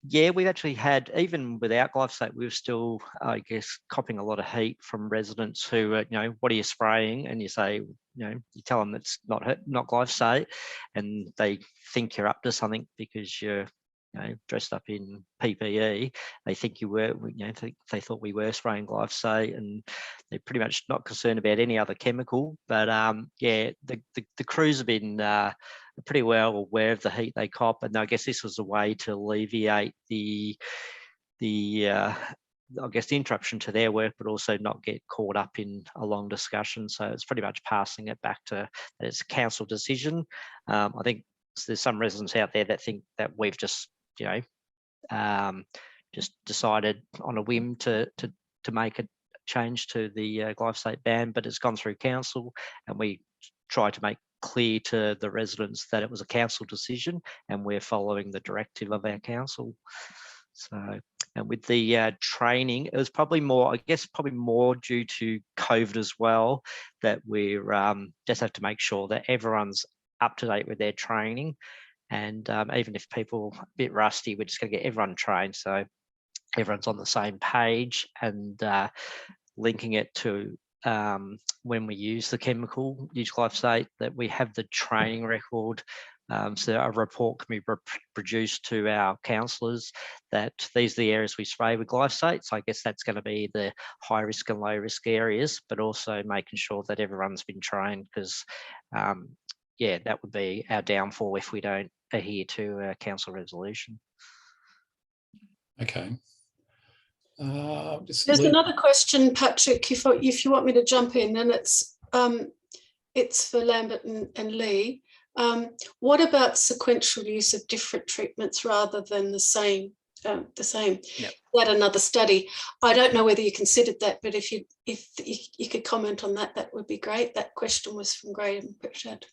Yeah, we've actually had, even without glyphosate, we were still, I guess, copping a lot of heat from residents who, you know, what are you spraying? And you say, you know, you tell them it's not glyphosate, and they think you're up to something because you're, you know, dressed up in PPE. They think you were, you know, they thought we were spraying glyphosate, and they're pretty much not concerned about any other chemical. But yeah, the crews have been pretty well aware of the heat they cop, and I guess this was a way to alleviate the I guess the interruption to their work, but also not get caught up in a long discussion. So it's pretty much passing it back to it's a council decision. I think there's some residents out there that think that we've just, you know, just decided on a whim to make a change to the glyphosate ban, but it's gone through council, and we try to make clear to the residents that it was a council decision and we're following the directive of our council. So, and with the training, it was probably more, I guess, probably more due to COVID as well, that we're just have to make sure that everyone's up to date with their training. And even if people are a bit rusty, we're just going to get everyone trained so everyone's on the same page, and linking it to when we use the chemical, use glyphosate, that we have the training record So a report can be produced to our councillors that these are the areas we spray with glyphosate. So I guess that's going to be the high risk and low risk areas, but also making sure that everyone's been trained, because yeah, that would be our downfall if we don't adhere to a council resolution. Okay. There's another question, Patrick, if you want me to jump in, and it's for Lambert and Lee. What about sequential use of different treatments rather than the same? Yep. That another study. I don't know whether you considered that, but if you could comment on that, that would be great. That question was from Graham Pritchard.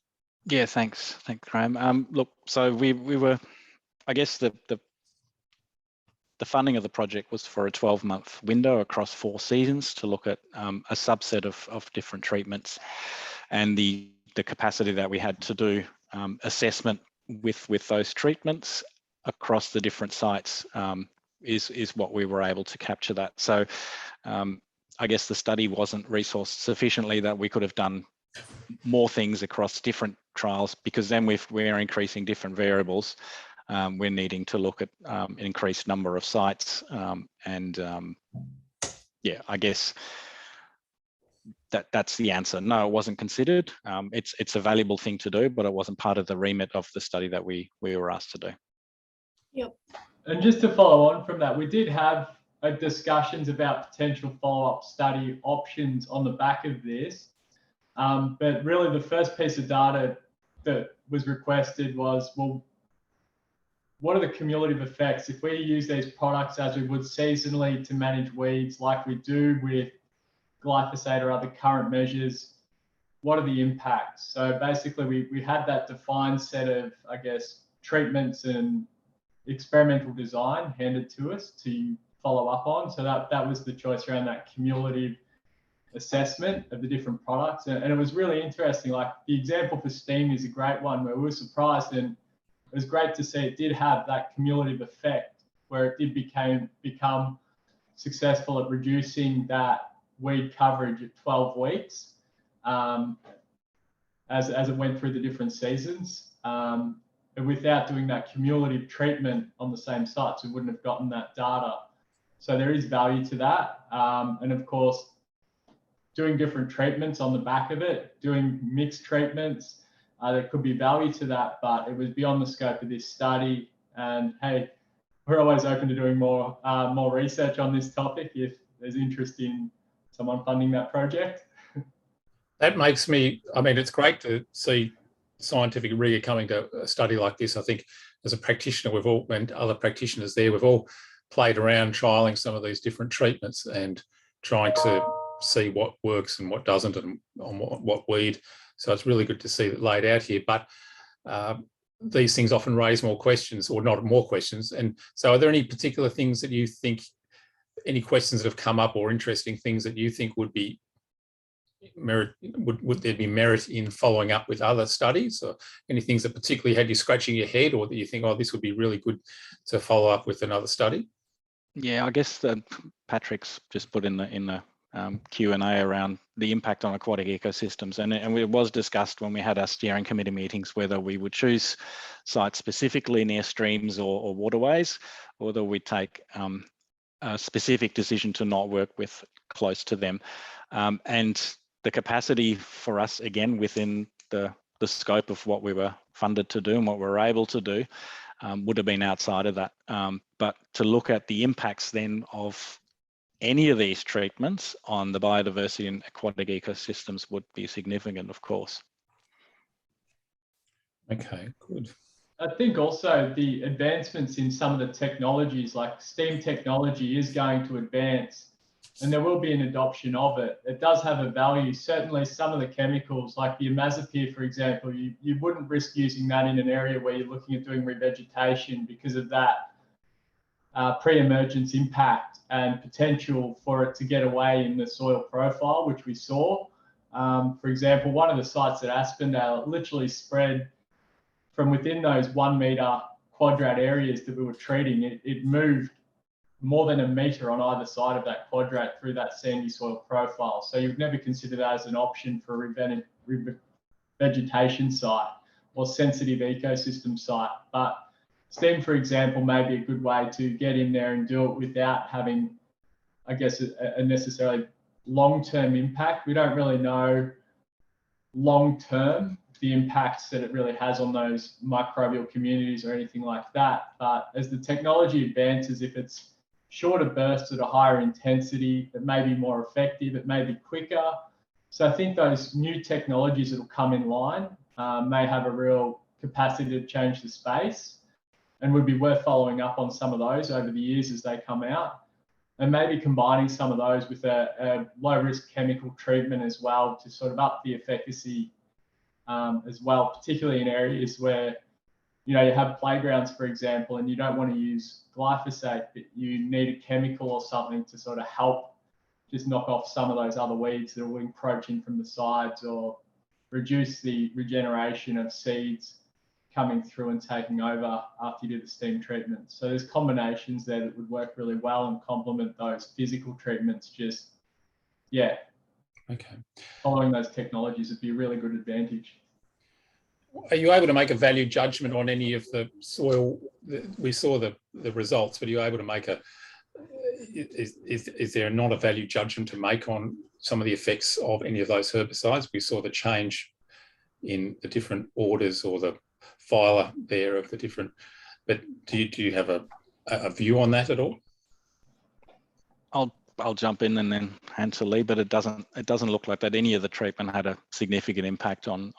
Yeah, thanks, Graham. Look, so we were, I guess the funding of the project was for a 12-month window across 4 seasons to look at a subset of different treatments, and the capacity that we had to do assessment with those treatments across the different sites is what we were able to capture that. So I guess the study wasn't resourced sufficiently that we could have done more things across different trials, because then we're increasing different variables. We're needing to look at an increased number of sites, yeah, I guess that's the answer. No, it wasn't considered. It's a valuable thing to do, but it wasn't part of the remit of the study that we were asked to do. Yep. And just to follow on from that, we did have discussions about potential follow-up study options on the back of this. But really the first piece of data that was requested was, well, what are the cumulative effects if we use these products as we would seasonally to manage weeds like we do with glyphosate or other current measures? What are the impacts? So basically we had that defined set of, I guess, treatments and experimental design handed to us to follow up on. So that was the choice around that cumulative assessment of the different products. And it was really interesting. Like the example for steam is a great one where we were surprised, and it was great to see it did have that cumulative effect where it did become successful at reducing that weed coverage at 12 weeks as it went through the different seasons. And without doing that cumulative treatment on the same sites, we wouldn't have gotten that data. So there is value to that. And of course, doing different treatments on the back of it, doing mixed treatments, there could be value to that, but it was beyond the scope of this study. And hey, we're always open to doing more research on this topic if there's interest in someone funding that project. That makes me, I mean, it's great to see scientific rigor coming to a study like this. I think as a practitioner, we've all, and other practitioners there, we've all played around trialing some of these different treatments and trying to see what works and what doesn't, and on what weed. So it's really good to see that laid out here. But these things often raise more questions, or not more questions. And so are there any particular things that you think, any questions that have come up or interesting things that you think would be merit, would there be merit in following up with other studies, or any things that particularly had you scratching your head, or that you think, oh, this would be really good to follow up with another study? Yeah, I guess Patrick's just put in the Q&A around the impact on aquatic ecosystems, and it was discussed when we had our steering committee meetings whether we would choose sites specifically near streams or waterways, or whether we take a specific decision to not work with close to them. And the capacity for us, again, within the scope of what we were funded to do and what we were able to do, would have been outside of that. But to look at the impacts then of any of these treatments on the biodiversity and aquatic ecosystems would be significant, of course. Okay, good. I think also the advancements in some of the technologies, like steam technology, is going to advance, and there will be an adoption of it. It does have a value. Certainly some of the chemicals, like the imazapyr, for example, you wouldn't risk using that in an area where you're looking at doing revegetation because of that pre-emergence impact and potential for it to get away in the soil profile, which we saw. For example, one of the sites at Aspendale, it literally spread from within those 1 metre quadrat areas that we were treating. It moved more than a metre on either side of that quadrat through that sandy soil profile. So you'd never consider that as an option for a vegetation site. or sensitive ecosystem site. But steam, for example, may be a good way to get in there and do it without having, I guess, a necessarily long-term impact. We don't really know long-term the impacts that it really has on those microbial communities or anything like that. But as the technology advances, if it's shorter bursts at a higher intensity, it may be more effective, it may be quicker. So I think those new technologies that will come in line may have a real capacity to change the space, and would be worth following up on some of those over the years as they come out, and maybe combining some of those with a low-risk chemical treatment as well to sort of up the efficacy as well, particularly in areas where, you know, you have playgrounds, for example, and you don't want to use glyphosate, but you need a chemical or something to sort of help just knock off some of those other weeds that will encroach in from the sides or reduce the regeneration of seeds coming through and taking over after you do the steam treatment. So there's combinations there that would work really well and complement those physical treatments. Just, yeah. Okay. Following those technologies would be a really good advantage. Are you able to make a value judgment on any of the soil? We saw the results, but are you able to make is there not a value judgment to make on some of the effects of any of those herbicides? We saw the change in the different orders or the filer there of the different, but do you have a view on that at all? I'll jump in and then hand to Lee, but it doesn't look like that any of the treatment had a significant impact on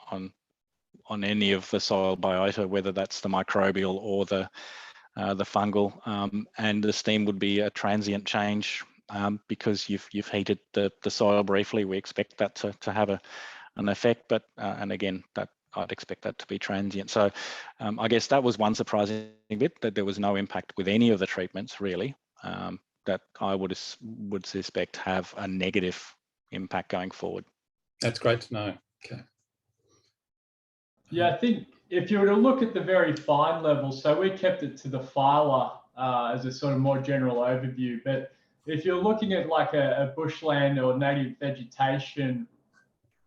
any of the soil biota, whether that's the microbial or the fungal, and the steam would be a transient change because you've heated the soil briefly. We expect that to have an effect, but and again, that I'd expect that to be transient. So I guess that was one surprising bit, that there was no impact with any of the treatments really, that I would suspect have a negative impact going forward. That's great to know. Okay. Yeah, I think if you were to look at the very fine level, so we kept it to the filer as a sort of more general overview, but if you're looking at like a bushland or native vegetation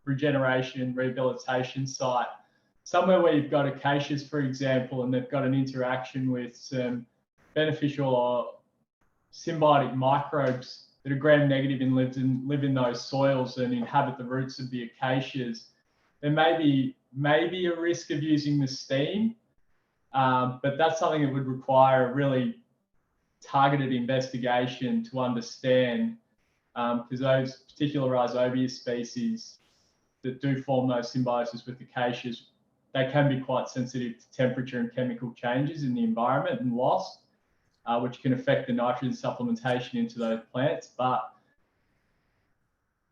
regeneration rehabilitation site, somewhere where you've got acacias, for example, and they've got an interaction with some beneficial or symbiotic microbes that are gram-negative and live in those soils and inhabit the roots of the acacias, there may be a risk of using the steam, but that's something that would require a really targeted investigation to understand, because those particular rhizobia species that do form those symbiosis with acacias, they can be quite sensitive to temperature and chemical changes in the environment and loss, which can affect the nitrogen supplementation into those plants. But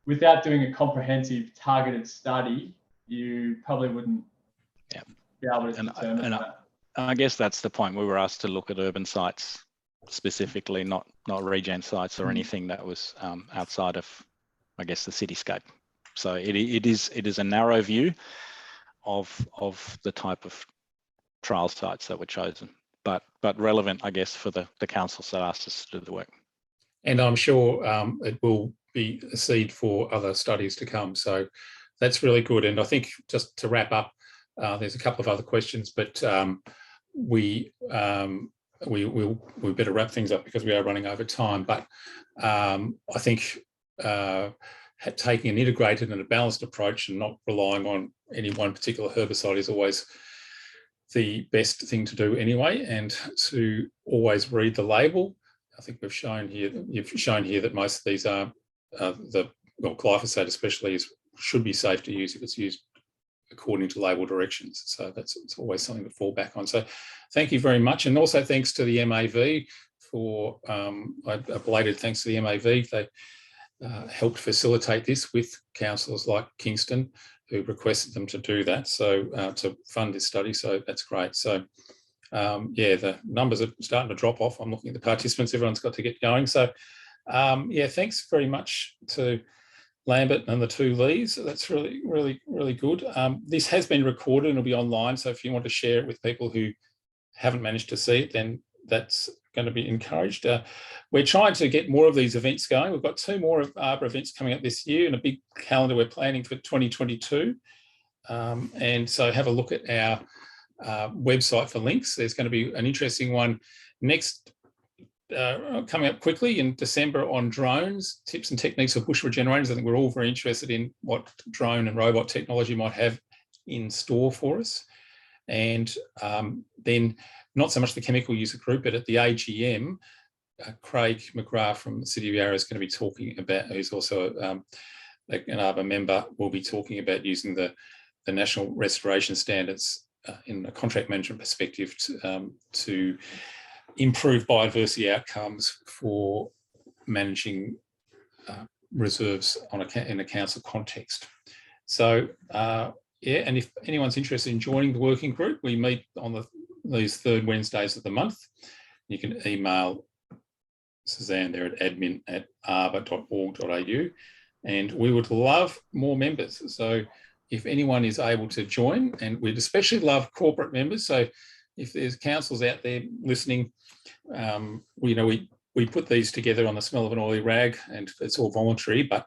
without doing a comprehensive targeted study, you probably wouldn't be able to determine that. I guess that's the point. We were asked to look at urban sites specifically, not regen sites or anything that was outside of, I guess, the cityscape. So it is a narrow view of the type of trial sites that were chosen, but relevant, I guess, for the councils that asked us to do the work. And I'm sure it will be a seed for other studies to come. So that's really good. And I think just to wrap up, there's a couple of other questions, but we better wrap things up because we are running over time. But I think taking an integrated and a balanced approach and not relying on any one particular herbicide is always the best thing to do anyway, and to always read the label. I think you've shown here that most of these are glyphosate especially should be safe to use if it's used according to label directions. So it's always something to fall back on. So thank you very much. And also thanks to the MAV for, a belated thanks to the MAV. They helped facilitate this with councillors like Kingston who requested them to do that, so to fund this study. So that's great. So yeah, the numbers are starting to drop off. I'm looking at the participants, everyone's got to get going. So yeah, thanks very much to Lambert and the two Lees. That's really, really, really good. This has been recorded and it'll be online. So if you want to share it with people who haven't managed to see it, then that's going to be encouraged. We're trying to get more of these events going. We've got 2 more Arbor events coming up this year and a big calendar we're planning for 2022. And so have a look at our website for links. There's going to be an interesting one next, coming up quickly in December on drones, tips and techniques of bush regenerators. I think we're all very interested in what drone and robot technology might have in store for us. And then not so much the chemical user group, but at the AGM, Craig McGrath from the City of Yarra is going to be talking about, who's also an AABR member, will be talking about using the national restoration standards in a contract management perspective to improve biodiversity outcomes for managing reserves in a council context. So yeah, and if anyone's interested in joining the working group, we meet on these third Wednesdays of the month. You can email Suzanne there at admin@arbor.org.au, and we would love more members. So if anyone is able to join, and we'd especially love corporate members. So if there's councils out there listening, we put these together on the smell of an oily rag, and it's all voluntary, but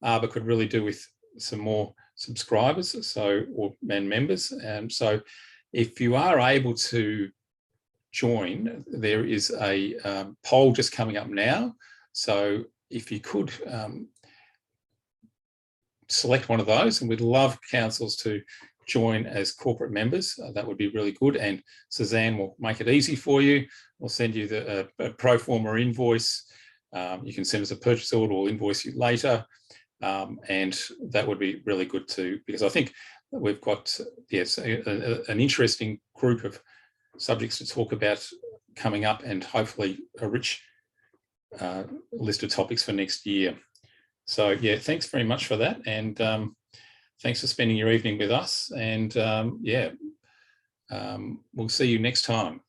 Arbor could really do with some more subscribers, and members. So if you are able to join, there is a poll just coming up now. So if you could select one of those, and we'd love councils to join as corporate members, that would be really good. And Suzanne will make it easy for you. We'll send you a pro forma invoice. You can send us a purchase order, we'll invoice you later. And that would be really good too, because I think we've got, yes, an interesting group of subjects to talk about coming up, and hopefully a rich list of topics for next year. So yeah, thanks very much for that. And thanks for spending your evening with us. And yeah, we'll see you next time.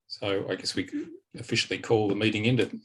So I guess we could officially call the meeting ended.